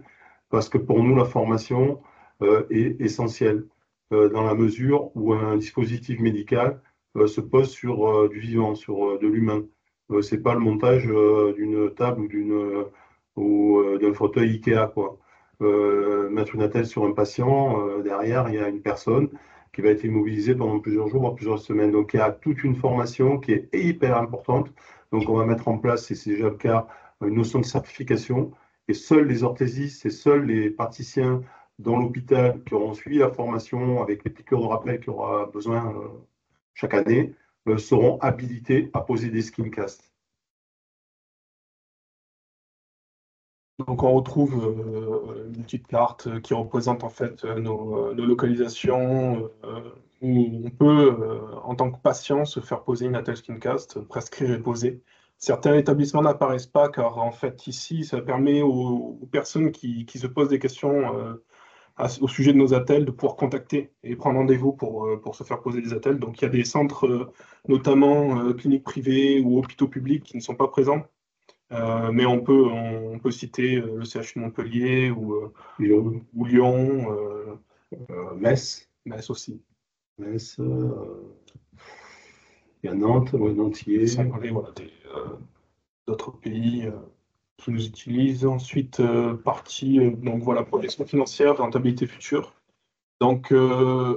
Parce que pour nous, la formation est essentielle dans la mesure où un dispositif médical se pose sur du vivant, sur de l'humain. C'est pas le montage d'une table ou d'un fauteuil Ikea, quoi. Mettre une attelle sur un patient, derrière, il y a une personne qui va être immobilisée pendant plusieurs jours, voire plusieurs semaines. Donc, il y a toute une formation qui est hyper importante. Donc, on va mettre en place, et c'est déjà le cas, une notion de certification. Et seuls les orthésistes et seuls les praticiens dans l'hôpital qui auront suivi la formation avec les piqûres de rappel qu'il y aura besoin chaque année seront habilités à poser des skincasts. Donc on retrouve une petite carte qui représente en fait nos localisations, où on peut, en tant que patient, se faire poser une attelle Skincast, prescrire et poser. Certains établissements n'apparaissent pas car en fait ici, ça permet aux personnes qui se posent des questions au sujet de nos attelles de pouvoir contacter et prendre rendez-vous pour se faire poser des attelles. Donc il y a des centres, notamment cliniques privées ou hôpitaux publics qui ne sont pas présents. Mais on peut citer le CHU de Montpellier ou Lyon, Metz. Metz aussi. Metz, il y a Nantes, Nantier. Sans parler voilà, d'autres pays qui nous utilisent. Ensuite, partie donc voilà, projection financière, rentabilité future. Donc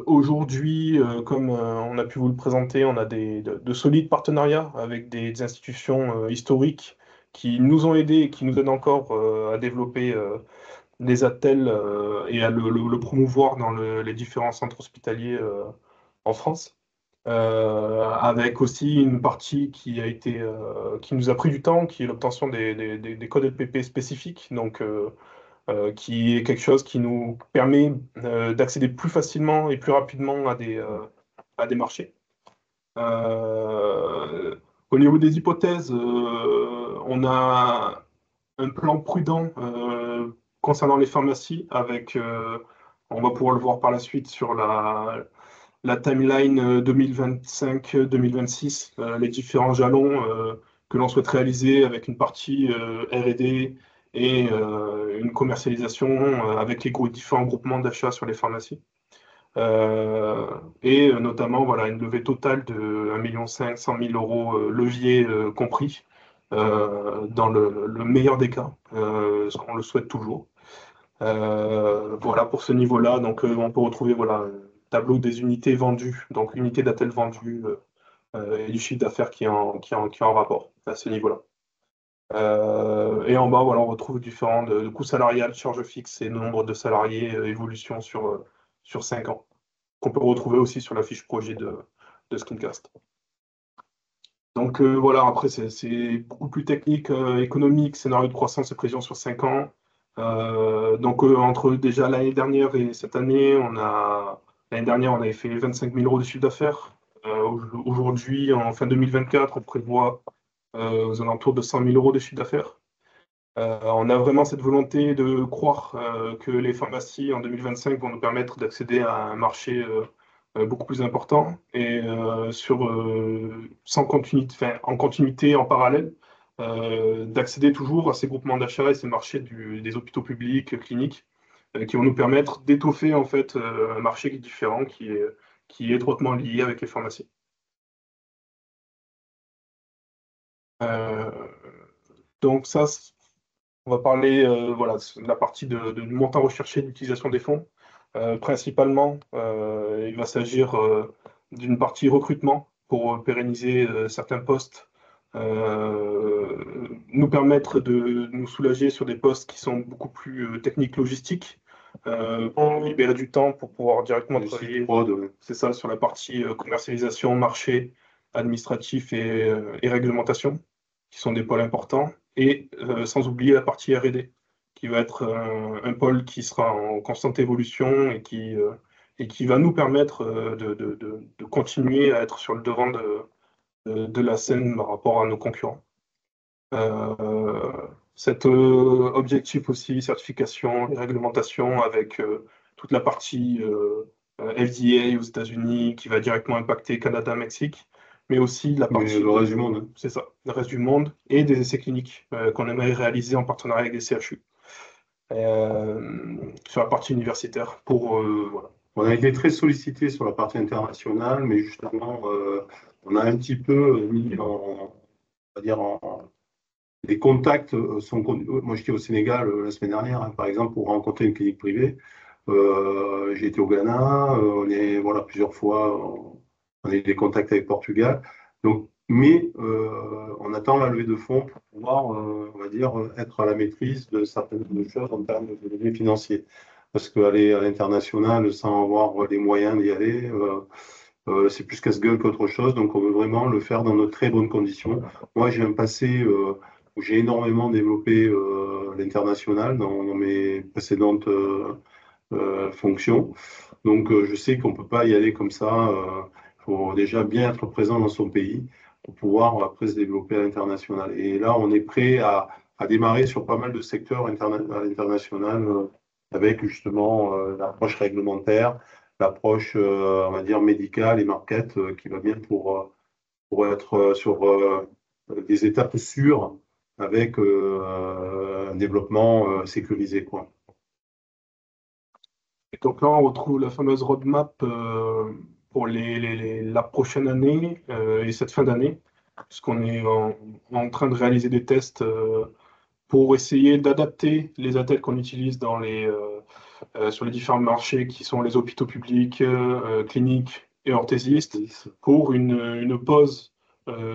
aujourd'hui, comme on a pu vous le présenter, on a de solides partenariats avec des institutions historiques qui nous ont aidés et qui nous aident encore à développer les attelles et à le promouvoir dans les différents centres hospitaliers en France. Avec aussi une partie qui nous a pris du temps, qui est l'obtention des codes LPP spécifiques, donc qui est quelque chose qui nous permet d'accéder plus facilement et plus rapidement à des marchés. Euh, Au niveau des hypothèses, on a un plan prudent concernant les pharmacies on va pouvoir le voir par la suite sur la timeline 2025-2026, les différents jalons que l'on souhaite réaliser avec une partie R&D et une commercialisation avec les différents groupements d'achat sur les pharmacies. Et notamment voilà, une levée totale de 1,5 million, 100 000 euros levier compris, dans le meilleur des cas, ce qu'on le souhaite toujours. Voilà pour ce niveau-là. Donc on peut retrouver voilà, un tableau des unités vendues, donc unité d'attelle vendues et du chiffre d'affaires qui est en rapport à ce niveau-là. Et en bas, voilà, on retrouve différents de coûts salariales, charges fixes et nombre de salariés, évolution sur 5 ans, qu'on peut retrouver aussi sur la fiche projet de Skincast. Donc voilà, après, c'est beaucoup plus technique, économique, scénario de croissance et prévision sur 5 ans. Donc entre déjà l'année dernière et cette année, l'année dernière, on avait fait 25 000 euros de chiffre d'affaires. Aujourd'hui, en fin 2024, on prévoit aux alentours de 100 000 euros de chiffre d'affaires. On a vraiment cette volonté de croire que les pharmacies en 2025 vont nous permettre d'accéder à un marché beaucoup plus important et en continuité, en parallèle, d'accéder toujours à ces groupements d'achat et ces marchés des hôpitaux publics, cliniques, qui vont nous permettre d'étoffer en fait un marché qui est différent, qui est étroitement lié avec les pharmacies. Euh, donc ça, on va parler voilà, de la partie de montant recherché d'utilisation des fonds. Principalement, il va s'agir d'une partie recrutement pour pérenniser certains postes, nous permettre de nous soulager sur des postes qui sont beaucoup plus techniques, logistiques, pour libérer du temps pour pouvoir directement travailler c'est ça, sur la partie commercialisation, marché, administratif et réglementation, qui sont des pôles importants et sans oublier la partie R&D, qui va être un pôle qui sera en constante évolution et qui va nous permettre de continuer à être sur le devant de la scène par rapport à nos concurrents. Cet objectif aussi, certification et réglementation avec toute la partie FDA aux États-Unis qui va directement impacter Canada, Mexique, mais aussi la partie le reste du monde. C'est ça, le reste du monde et des essais cliniques qu'on aimerait réaliser en partenariat avec des CHU sur la partie universitaire. Voilà. On a été très sollicité sur la partie internationale, mais justement, on a un petit peu mis on va dire les contacts sont. Moi, j'étais au Sénégal la semaine dernière, hein, par exemple, pour rencontrer une clinique privée. J'ai été au Ghana, on est voilà, plusieurs fois, on a eu des contacts avec Portugal. Donc, mais on attend la levée de fonds pour pouvoir, on va dire, être à la maîtrise de certaines choses en termes de données financiers. Parce qu'aller à l'international sans avoir les moyens d'y aller, c'est plus casse-gueule qu'autre chose. Donc, on veut vraiment le faire dans de très bonnes conditions. Moi, j'ai un passé où j'ai énormément développé l'international dans mes précédentes fonctions. Donc, je sais qu'on ne peut pas y aller comme ça. Il faut déjà bien être présent dans son pays pour pouvoir après se développer à l'international. Et là, on est prêt à démarrer sur pas mal de secteurs à l'international avec justement l'approche réglementaire, l'approche, on va dire, médicale et market qui va bien pour être sur des étapes sûres avec un développement sécurisé, quoi. Et donc là, on retrouve la fameuse roadmap pour la prochaine année et cette fin d'année, puisqu'on est en train de réaliser des tests pour essayer d'adapter les attelles qu'on utilise sur les différents marchés qui sont les hôpitaux publics, cliniques et orthésistes, pour une pose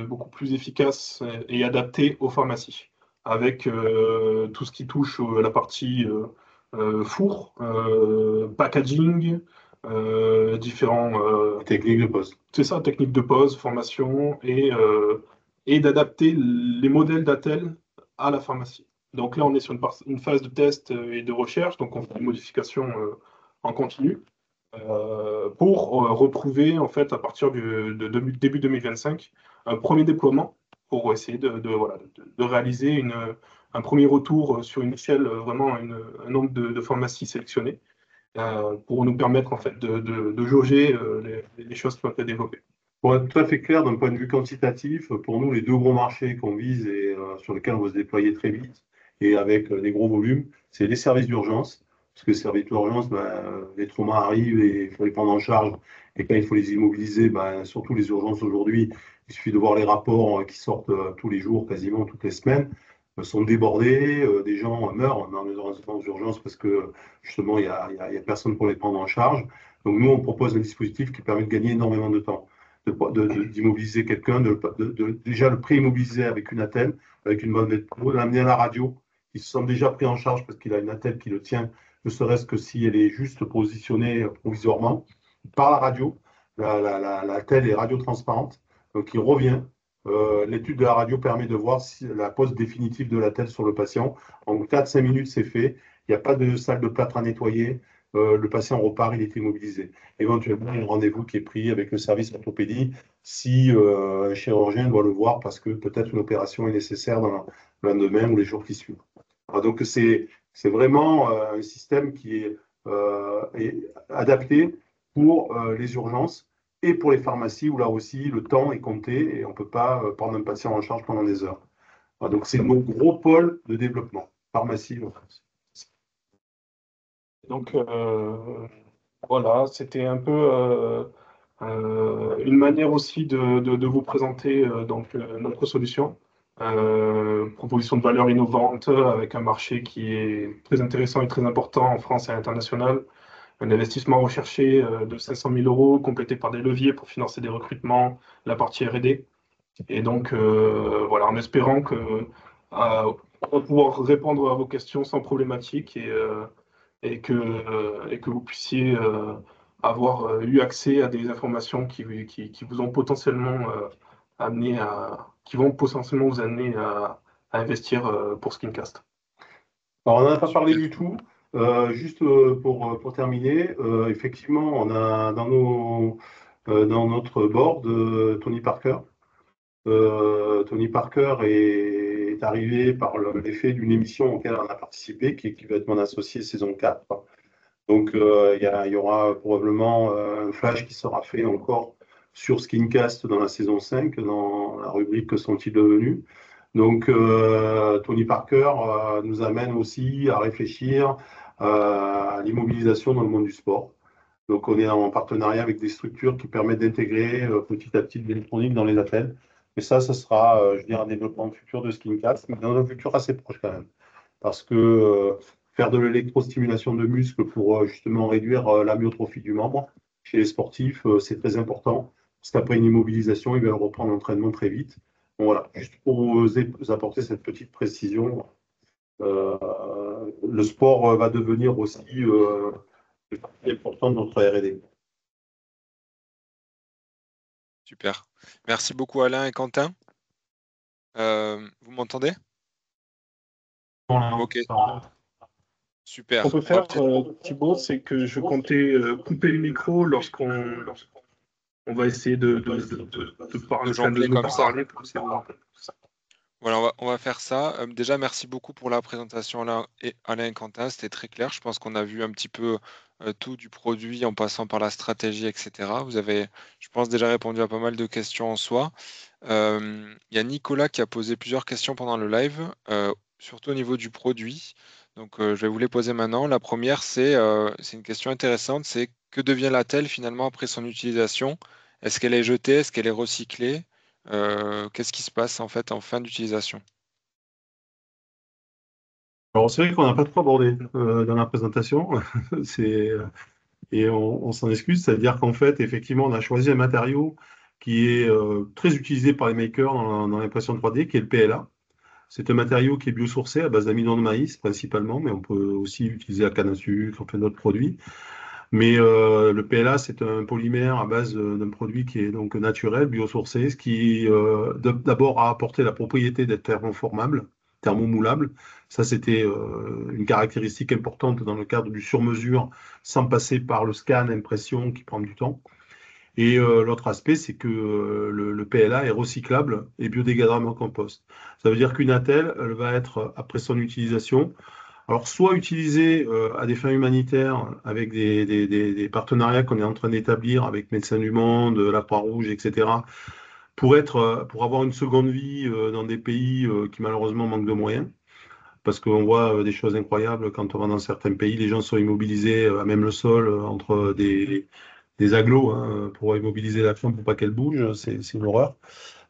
beaucoup plus efficace et adaptée aux pharmacies, avec tout ce qui touche à la partie four, packaging, différents Technique de poste. c'est ça, technique de pose, formation et d'adapter les modèles d'attel à la pharmacie. Donc là, on est sur une phase de test et de recherche, donc on fait des modifications en continu pour retrouver, en fait, à partir début 2025, un premier déploiement pour essayer voilà, de réaliser un premier retour sur une échelle, vraiment un nombre de pharmacies sélectionnées pour nous permettre en fait de jauger les choses qui ont été développées. Pour être tout à fait clair, d'un point de vue quantitatif, pour nous, les deux gros marchés qu'on vise et sur lesquels on va se déployer très vite et avec des gros volumes, c'est les services d'urgence. Parce que les services d'urgence, les traumas arrivent et il faut les prendre en charge. Et quand il faut les immobiliser, surtout les urgences aujourd'hui, il suffit de voir les rapports qui sortent tous les jours, quasiment toutes les semaines, sont débordés. Des gens meurent dans les urgences parce que justement, il y a personne pour les prendre en charge. Donc nous, on propose un dispositif qui permet de gagner énormément de temps d'immobiliser quelqu'un, déjà le pré-immobiliser avec une attelle, avec une bonne métro, l'amener à la radio, qui se sent déjà pris en charge parce qu'il a une attelle qui le tient, ne serait-ce que si elle est juste positionnée provisoirement, par la radio. L'attelle est radiotransparente, donc il revient. L'étude de la radio permet de voir si la pose définitive de l'attelle sur le patient. En 4-5 minutes, c'est fait. Il n'y a pas de salle de plâtre à nettoyer. Le patient repart, il est immobilisé. Éventuellement, il y a un rendez-vous qui est pris avec le service orthopédie si un chirurgien doit le voir parce que peut-être une opération est nécessaire dans le lendemain ou les jours qui suivent. Alors, donc, c'est vraiment un système qui est adapté pour les urgences et pour les pharmacies où là aussi le temps est compté et on ne peut pas prendre un patient en charge pendant des heures. Alors, donc, c'est nos gros pôles de développement, pharmacie. Donc voilà, c'était un peu une manière aussi de vous présenter notre solution. Proposition de valeur innovante avec un marché qui est très intéressant et très important en France et à l'international. Un investissement recherché de 500 000 euros, complété par des leviers pour financer des recrutements, la partie R&D. Et donc, voilà, en espérant on va pouvoir répondre à vos questions sans problématique et que vous puissiez avoir eu accès à des informations qui vous ont potentiellement qui vont potentiellement vous amener à investir pour Skincast. Alors, on n'en a pas parlé du tout. Juste pour terminer, effectivement, on a dans notre board Tony Parker. Tony Parker est arrivé par l'effet d'une émission auquel on a participé, qui va être mon associé saison 4. Donc, il y aura probablement un flash qui sera fait encore sur Skincast dans la saison 5, dans la rubrique Que sont-ils devenus? Donc, Tony Parker nous amène aussi à réfléchir à l'immobilisation dans le monde du sport. Donc, on est en partenariat avec des structures qui permettent d'intégrer petit à petit de l'électronique dans les athlètes. Mais ça sera, je dirais, un développement futur de Skincast, mais dans un futur assez proche quand même. Parce que faire de l'électrostimulation de muscles pour justement réduire l'amyotrophie du membre chez les sportifs, c'est très important. Parce qu'après une immobilisation, ils veulent reprendre l'entraînement très vite. Bon, voilà, juste pour vous apporter cette petite précision, le sport va devenir aussi important de notre R&D. Super. Merci beaucoup Alain et Quentin. Vous m'entendez? Ok. Super. Ce qu'on peut faire, Thibaut, c'est que je comptais couper le micro lorsqu'on va essayer de parler, jongler de nous comme ça. parler. Voilà, on va faire ça. Déjà, merci beaucoup pour la présentation, Alain et Quentin. C'était très clair. Je pense qu'on a vu un petit peu tout du produit en passant par la stratégie, etc. Vous avez, je pense, déjà répondu à pas mal de questions en soi. Il y a Nicolas qui a posé plusieurs questions pendant le live, surtout au niveau du produit. Donc, je vais vous les poser maintenant. La première, c'est une question intéressante. C'est que devient la telle finalement après son utilisation? Est-ce qu'elle est jetée? Est-ce qu'elle est recyclée? Qu'est-ce qui se passe en fait en fin d'utilisation? Alors, c'est vrai qu'on n'a pas trop abordé dans la présentation. C'est, et on s'en excuse, c'est-à-dire qu'en fait, effectivement, on a choisi un matériau qui est très utilisé par les makers dans l'impression 3D, qui est le PLA. C'est un matériau qui est biosourcé à base d'amidon de maïs principalement, mais on peut aussi utiliser la canne à sucre, enfin d'autres produits. Mais le PLA, c'est un polymère à base d'un produit qui est donc naturel, biosourcé, ce qui d'abord a apporté la propriété d'être thermoformable, thermomoulable. Ça, c'était une caractéristique importante dans le cadre du sur-mesure, sans passer par le scan, impression qui prend du temps. Et l'autre aspect, c'est que le PLA est recyclable et biodégradable en compost. Ça veut dire qu'une attelle, elle va être, après son utilisation, alors soit utilisée à des fins humanitaires avec des partenariats qu'on est en train d'établir avec Médecins du Monde, la Croix-Rouge, etc., pour avoir une seconde vie dans des pays qui malheureusement manquent de moyens. Parce qu'on voit des choses incroyables quand on va dans certains pays, les gens sont immobilisés à même le sol entre des agglos pour immobiliser la femme pour pas qu'elle bouge, c'est une horreur.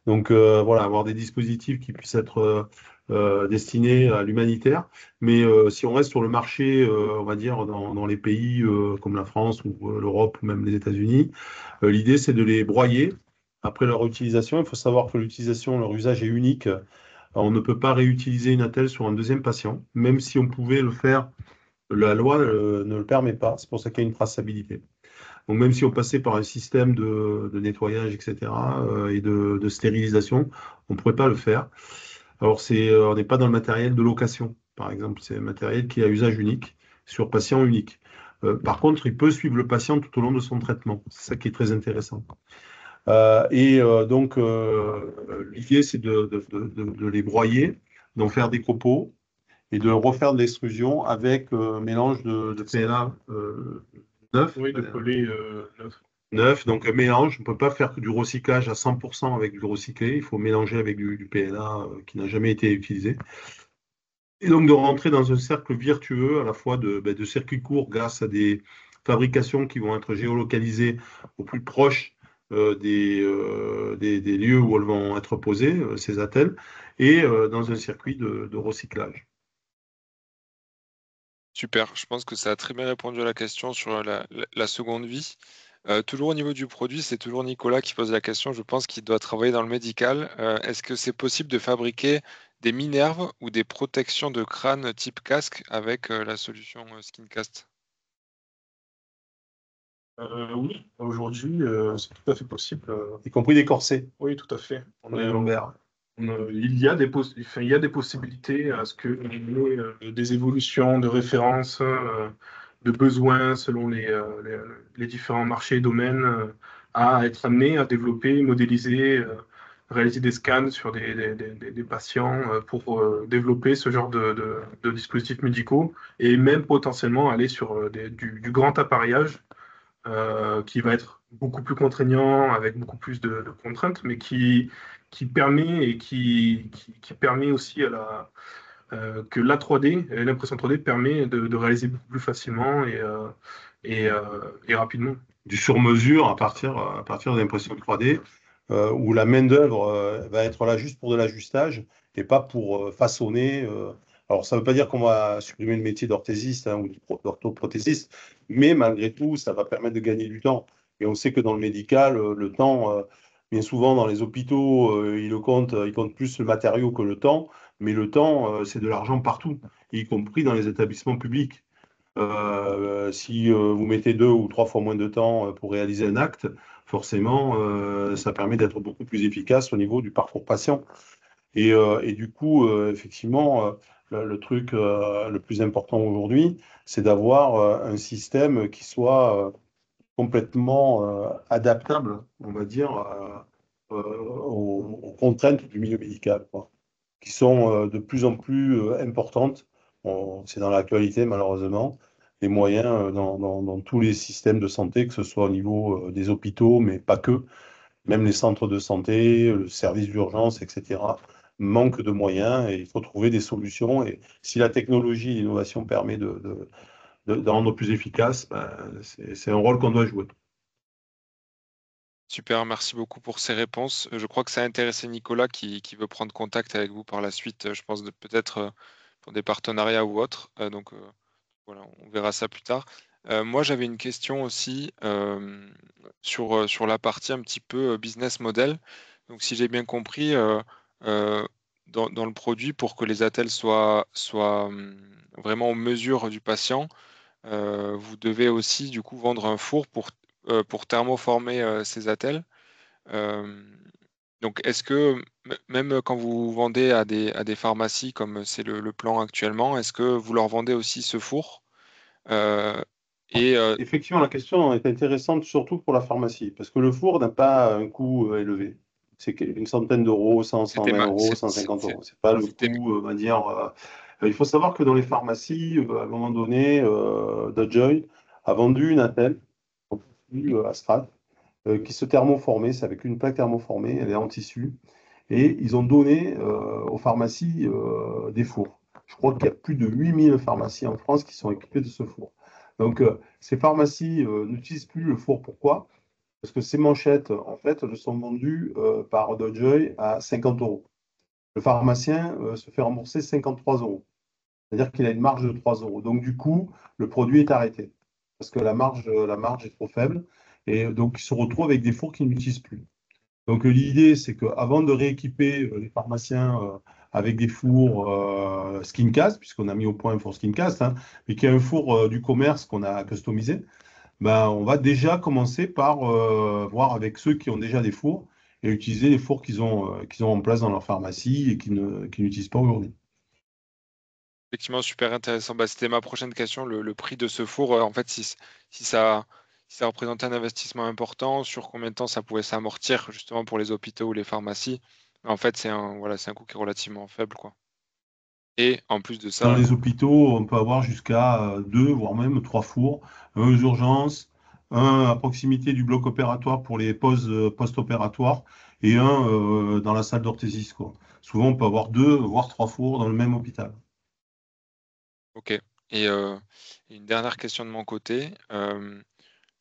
Donc voilà, avoir des dispositifs qui puissent être destinés à l'humanitaire. Mais si on reste sur le marché, on va dire, dans les pays comme la France ou l'Europe ou même les États-Unis, l'idée c'est de les broyer après leur utilisation. Il faut savoir que l'utilisation, leur usage est unique. On ne peut pas réutiliser une attelle sur un deuxième patient, même si on pouvait le faire. La loi ne le permet pas. C'est pour ça qu'il y a une traçabilité. Donc même si on passait par un système de nettoyage, etc., et de stérilisation, on ne pourrait pas le faire. Alors on n'est pas dans le matériel de location, par exemple. C'est un matériel qui a usage unique sur patient unique. Par contre, il peut suivre le patient tout au long de son traitement. C'est ça qui est très intéressant. Donc, l'idée, c'est de les broyer, d'en faire des copeaux et de refaire de l'extrusion avec mélange de PLA neuf. Oui, de coller neuf. Neuf, donc un mélange. On ne peut pas faire du recyclage à 100% avec du recyclé. Il faut mélanger avec du PLA qui n'a jamais été utilisé. Et donc de rentrer dans un cercle vertueux à la fois de circuits courts grâce à des fabrications qui vont être géolocalisées au plus proche des lieux où elles vont être posées, ces attelles, et dans un circuit de recyclage. Super, je pense que ça a très bien répondu à la question sur la seconde vie. Toujours au niveau du produit, c'est toujours Nicolas qui pose la question. Je pense qu'il doit travailler dans le médical. Est-ce que c'est possible de fabriquer des minerves ou des protections de crâne type casque avec la solution Skincast? Oui, aujourd'hui, c'est tout à fait possible. Y compris des corsets Oui, tout à fait. pour les lombaires. Il y a il y a des possibilités à ce que des évolutions de références, de besoins selon les différents marchés et domaines, à être amené à développer, modéliser, réaliser des scans sur des patients pour développer ce genre de dispositifs médicaux et même potentiellement aller sur du grand appareillage qui va être beaucoup plus contraignant, avec beaucoup plus de contraintes, mais qui permet et qui permet aussi que la 3D, l'impression 3D permet de réaliser beaucoup plus facilement et rapidement. Du sur-mesure à partir de l'impression 3D, où la main-d'œuvre va être là juste pour de l'ajustage et pas pour façonner. Alors, ça ne veut pas dire qu'on va supprimer le métier d'orthésiste ou d'orthoprothésiste, mais malgré tout, ça va permettre de gagner du temps. Et on sait que dans le médical, le temps, bien souvent dans les hôpitaux, ils comptent plus le matériau que le temps, mais le temps, c'est de l'argent partout, y compris dans les établissements publics. Si vous mettez 2 ou 3 fois moins de temps pour réaliser un acte, forcément, ça permet d'être beaucoup plus efficace au niveau du parcours patient. Et du coup, effectivement, le truc le plus important aujourd'hui, c'est d'avoir un système qui soit complètement adaptable, on va dire, aux contraintes du milieu médical, quoi, qui sont de plus en plus importantes. C'est dans l'actualité, malheureusement, les moyens dans tous les systèmes de santé, que ce soit au niveau des hôpitaux, mais pas que, même les centres de santé, le service d'urgence, etc., manquent de moyens et il faut trouver des solutions. Et si la technologie et l'innovation permet de rendre plus efficace, ben, c'est un rôle qu'on doit jouer. Super, merci beaucoup pour ces réponses. Je crois que ça a intéressé Nicolas qui veut prendre contact avec vous par la suite. Je pense de peut-être pour des partenariats ou autres. Donc voilà, on verra ça plus tard. Moi, j'avais une question aussi sur la partie un petit peu business model. Donc, si j'ai bien compris, euh, dans le produit, pour que les attelles soient vraiment en mesure du patient, vous devez aussi du coup vendre un four pour thermoformer ces attelles. Euh, donc, est-ce que même quand vous vendez à des pharmacies, comme c'est le plan actuellement, est-ce que vous leur vendez aussi ce four? Euh, et Effectivement, la question est intéressante surtout pour la pharmacie, parce que le four n'a pas un coût élevé. C'est une centaine d'euros, 100, c'était 120 ma, euros, 150 c'est- euros. C'est pas le c'était coût, on va dire. Il faut savoir que dans les pharmacies, à un moment donné, Dodgeoy a vendu une attelle à Strat qui se thermoformait. C'est avec une plaque thermoformée, elle est en tissu. Et ils ont donné aux pharmacies des fours. Je crois qu'il y a plus de 8000 pharmacies en France qui sont équipées de ce four. Donc, ces pharmacies n'utilisent plus le four. Pourquoi? Parce que ces manchettes, en fait, elles sont vendues par Dodgeoy à 50 euros. Le pharmacien se fait rembourser 53 euros. C'est-à-dire qu'il a une marge de 3 euros. Donc, du coup, le produit est arrêté. Parce que la marge est trop faible. Et donc, il se retrouve avec des fours qu'il n'utilise plus. Donc l'idée, c'est qu'avant de rééquiper les pharmaciens avec des fours Skincast, puisqu'on a mis au point un four Skincast, hein, mais qui est un four du commerce qu'on a customisé, ben, on va déjà commencer par voir avec ceux qui ont déjà des fours et utiliser les fours qu'ils ont en place dans leur pharmacie et qu'ils n'utilisent pas aujourd'hui. effectivement super intéressant. Bah, c'était ma prochaine question, le prix de ce four. En fait, si ça représentait un investissement important, sur combien de temps ça pouvait s'amortir justement pour les hôpitaux ou les pharmacies. En fait, c'est un coût qui est relativement faible, quoi. Et en plus de Dans ça, les hôpitaux, on peut avoir jusqu'à deux, voire même trois fours, un aux urgences, un à proximité du bloc opératoire pour les pauses post-opératoires et un dans la salle d'orthésiste, quoi. Souvent, on peut avoir deux, voire trois fours dans le même hôpital. ok. Et une dernière question de mon côté.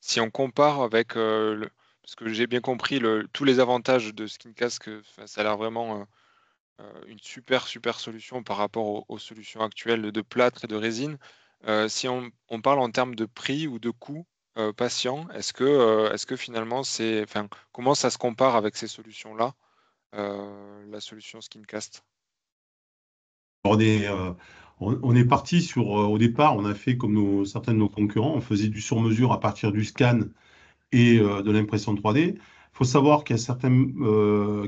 Si on compare avec parce que j'ai bien compris tous les avantages de Skincast, enfin, ça a l'air vraiment une super solution par rapport aux solutions actuelles de plâtre et de résine. Si on parle en termes de prix ou de coût patient, est-ce que finalement enfin, comment ça se compare avec ces solutions-là, la solution Skincast? On est parti sur, au départ, on a fait comme certains de nos concurrents, on faisait du sur-mesure à partir du scan et de l'impression 3D. Il faut savoir qu'il y a certains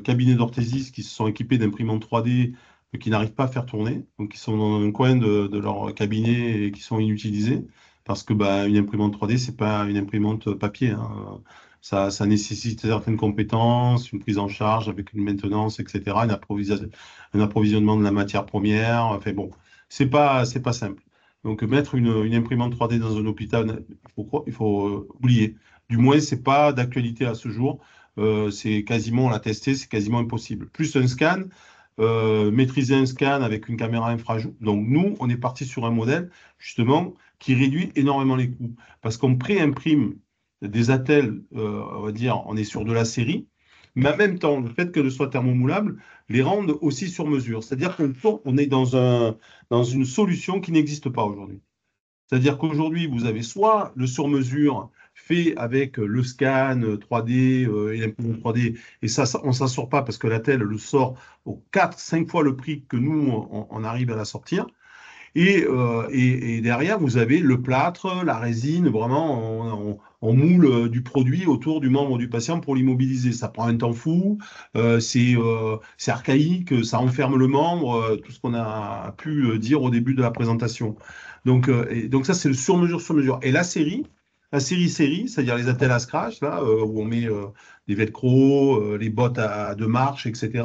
cabinets d'orthésistes qui se sont équipés d'imprimantes 3D mais qui n'arrivent pas à faire tourner, donc qui sont dans un coin de leur cabinet et qui sont inutilisés, parce que bah, une imprimante 3D, c'est pas une imprimante papier, hein. Ça nécessite certaines compétences, une prise en charge avec une maintenance, etc., un approvisionnement de la matière première. Enfin bon, c'est pas simple. Donc mettre une imprimante 3D dans un hôpital, il faut oublier. Du moins, c'est pas d'actualité à ce jour. C'est quasiment, on l'a testé, c'est quasiment impossible. Plus un scan, maîtriser un scan avec une caméra infrarouge. Donc nous, on est parti sur un modèle justement qui réduit énormément les coûts parce qu'on préimprime des attelles, on va dire, on est sur de la série, mais en même temps, le fait qu'elle soit thermomoulable les rend aussi sur mesure. C'est-à-dire qu'on est dans une solution qui n'existe pas aujourd'hui. C'est-à-dire qu'aujourd'hui, vous avez soit le sur-mesure fait avec le scan 3D et l'imprimante 3D, et ça, on ne s'en sort pas parce que la telle le sort au 4-5 fois le prix que nous, on arrive à la sortir. Et derrière, vous avez le plâtre, la résine, vraiment, on moule du produit autour du membre du patient pour l'immobiliser. Ça prend un temps fou, c'est archaïque, ça enferme le membre, tout ce qu'on a pu dire au début de la présentation. Donc ça, c'est le sur-mesure. Et la série, c'est-à-dire les attelles à scratch, là, où on met des velcro, les bottes à deux marches, etc.,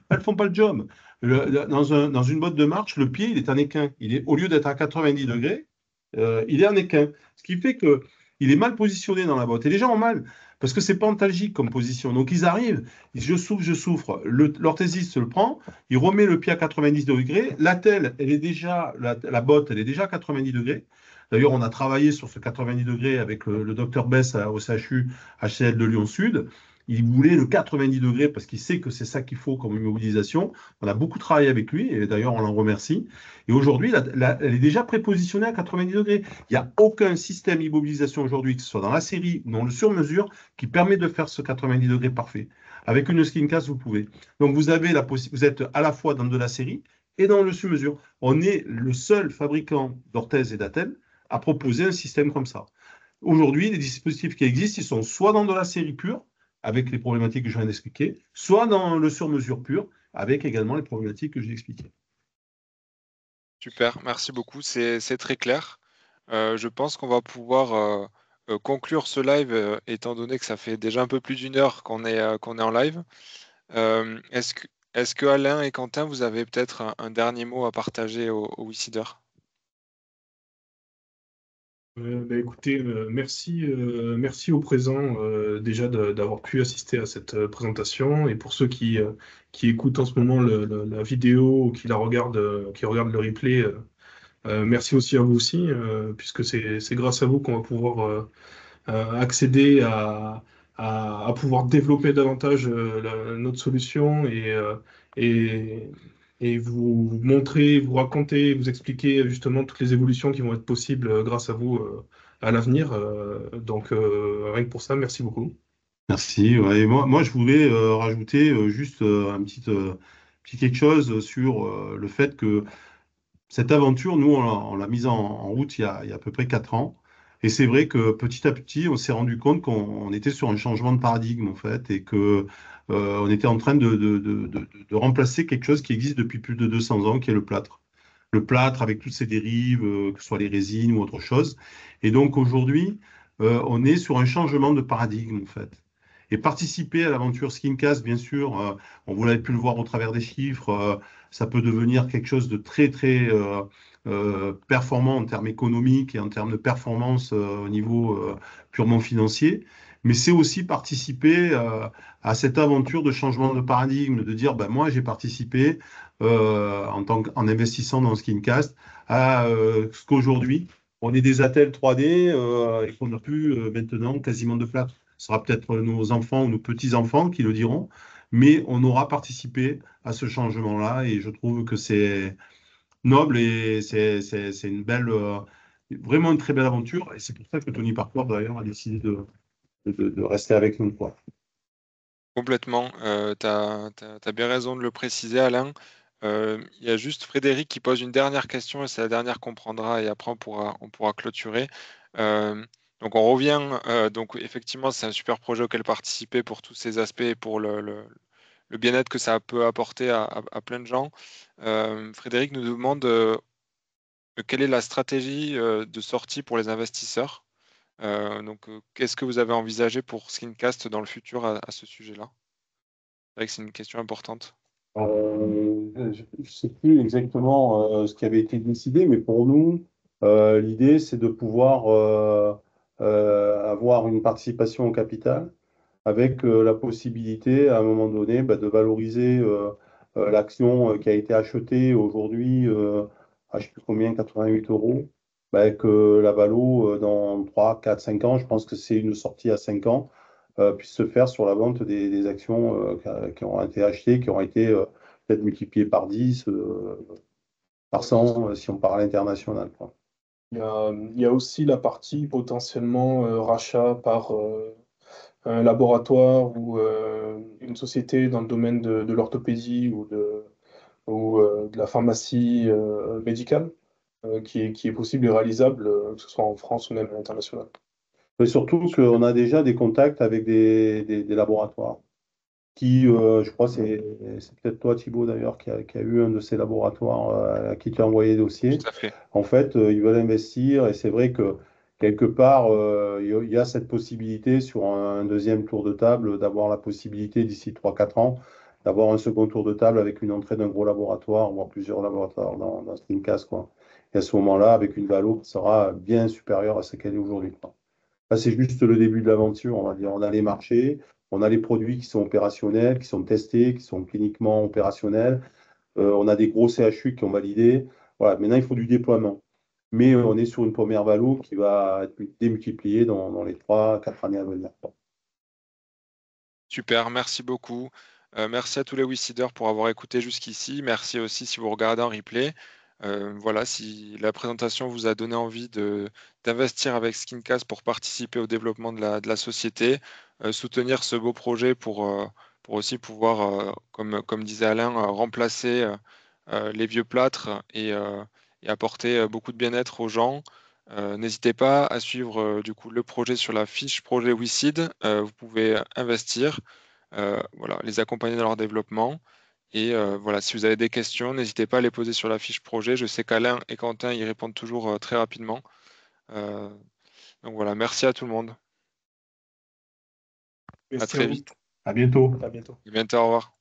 elles ne font pas le job. Dans une botte de marche, le pied, il est en équin. Au lieu d'être à 90 degrés, il est en équin. Ce qui fait qu'il est mal positionné dans la botte. Et les gens ont mal, parce que c'est pas antalgique comme position. Donc ils arrivent, ils disent, je souffre. L'orthésiste se le prend, il remet le pied à 90 degrés. L'attelle, la botte, elle est déjà à 90 degrés. D'ailleurs, on a travaillé sur ce 90 degrés avec le docteur Bess au CHU HCL de Lyon Sud. Il voulait le 90 degrés parce qu'il sait que c'est ça qu'il faut comme immobilisation. On a beaucoup travaillé avec lui et d'ailleurs on l'en remercie. Et aujourd'hui, elle est déjà prépositionnée à 90 degrés. Il n'y a aucun système immobilisation aujourd'hui, que ce soit dans la série ou dans le sur-mesure, qui permet de faire ce 90 degrés parfait. Avec une Skincast, vous pouvez. Donc vous avez vous êtes à la fois dans de la série et dans le sur-mesure. On est le seul fabricant d'orthèses et d'attelles à proposer un système comme ça. Aujourd'hui, les dispositifs qui existent, ils sont soit dans de la série pure, avec les problématiques que je viens d'expliquer, soit dans le sur-mesure pur, avec également les problématiques que j'ai expliquées. Super, merci beaucoup, c'est très clair. Je pense qu'on va pouvoir conclure ce live, étant donné que ça fait déjà un peu plus d'une heure qu'on est en live. Est-ce que Alain et Quentin, vous avez peut-être un dernier mot à partager aux Wisider? Écoutez, merci aux présents déjà d'avoir pu assister à cette présentation et pour ceux qui écoutent en ce moment la vidéo ou qui regardent le replay, merci aussi à vous aussi puisque c'est grâce à vous qu'on va pouvoir accéder à pouvoir développer davantage notre solution et, et vous montrer, vous raconter, vous expliquer justement toutes les évolutions qui vont être possibles grâce à vous à l'avenir. Rien que pour ça, merci beaucoup. Merci. Ouais, et moi, je voulais rajouter juste petit quelque chose sur le fait que cette aventure, nous, on l'a mise en route il y a à peu près 4 ans. Et c'est vrai que petit à petit, on s'est rendu compte qu'on était sur un changement de paradigme, en fait, et que on était en train de remplacer quelque chose qui existe depuis plus de 200 ans, qui est le plâtre. Le plâtre avec toutes ses dérives, que ce soit les résines ou autre chose. Et donc aujourd'hui, on est sur un changement de paradigme, en fait. Et participer à l'aventure Skincast, bien sûr, vous l'avez pu le voir au travers des chiffres, ça peut devenir quelque chose de très, très performant en termes économiques et en termes de performance au niveau purement financier. Mais c'est aussi participer à cette aventure de changement de paradigme, de dire, ben, moi, j'ai participé en investissant dans Skincast à ce qu'aujourd'hui, on est des attelles 3D et qu'on n'a plus maintenant quasiment de plâtre. Ce sera peut-être nos enfants ou nos petits-enfants qui le diront, mais on aura participé à ce changement-là et je trouve que c'est noble et c'est une belle, vraiment une très belle aventure. Et c'est pour ça que Tony Parker, d'ailleurs, a décidé de rester avec nous, quoi. Complètement, tu as bien raison de le préciser, Alain. Il y a juste Frédéric qui pose une dernière question et c'est la dernière qu'on prendra et après on pourra clôturer. Donc on revient, donc effectivement, c'est un super projet auquel participer pour tous ces aspects et pour le bien-être que ça peut apporter à plein de gens. Frédéric nous demande quelle est la stratégie de sortie pour les investisseurs. Qu'est-ce que vous avez envisagé pour Skincast dans le futur à ce sujet-là? C'est vrai que c'est une question importante. Je ne sais plus exactement ce qui avait été décidé, mais pour nous, l'idée, c'est de pouvoir avoir une participation au capital avec la possibilité, à un moment donné, bah, de valoriser l'action qui a été achetée aujourd'hui à je ne sais plus combien, 88 euros, bah, que la valo, dans 3, 4, 5 ans, je pense que c'est une sortie à 5 ans, puisse se faire sur la vente des actions qui ont été achetées, qui ont été peut-être multipliées par 10, par 100, si on parle international, quoi. Il y a aussi la partie potentiellement rachat par un laboratoire ou une société dans le domaine de l'orthopédie ou de la pharmacie médicale qui est possible et réalisable, que ce soit en France ou même à l'international. Mais surtout qu'on a déjà des contacts avec des laboratoires. Je crois, c'est peut-être toi, Thibaut, d'ailleurs, qui a eu un de ces laboratoires à qui tu as envoyé des dossiers. Tout à fait. En fait, ils veulent investir et c'est vrai que quelque part, il y a cette possibilité sur un deuxième tour de table d'avoir la possibilité d'ici 3 4 ans d'avoir un second tour de table avec une entrée d'un gros laboratoire, voire plusieurs laboratoires dans Streamcast, quoi. Et à ce moment-là, avec une valo qui sera bien supérieure à ce qu'elle est aujourd'hui, quoi. Là, c'est juste le début de l'aventure, on va dire. On a les marchés, on a les produits qui sont opérationnels, qui sont testés, qui sont cliniquement opérationnels. On a des gros CHU qui ont validé. Voilà, maintenant, il faut du déploiement. Mais on est sur une première valo qui va être démultipliée dans les 3 4 années à venir. Super, merci beaucoup. Merci à tous les WeSeeders pour avoir écouté jusqu'ici. Merci aussi si vous regardez en replay. Voilà, si la présentation vous a donné envie d'investir avec Skincast pour participer au développement de la société, soutenir ce beau projet pour aussi pouvoir, comme disait Alain, remplacer les vieux plâtres et apporter beaucoup de bien-être aux gens. N'hésitez pas à suivre du coup le projet sur la fiche projet WeSeed. Vous pouvez investir, voilà, les accompagner dans leur développement. Et voilà, si vous avez des questions, n'hésitez pas à les poser sur la fiche projet. Je sais qu'Alain et Quentin y répondent toujours très rapidement. Euh, donc voilà, merci à tout le monde. À Merci à très vous. vite. À bientôt. À bientôt. À bientôt, au revoir.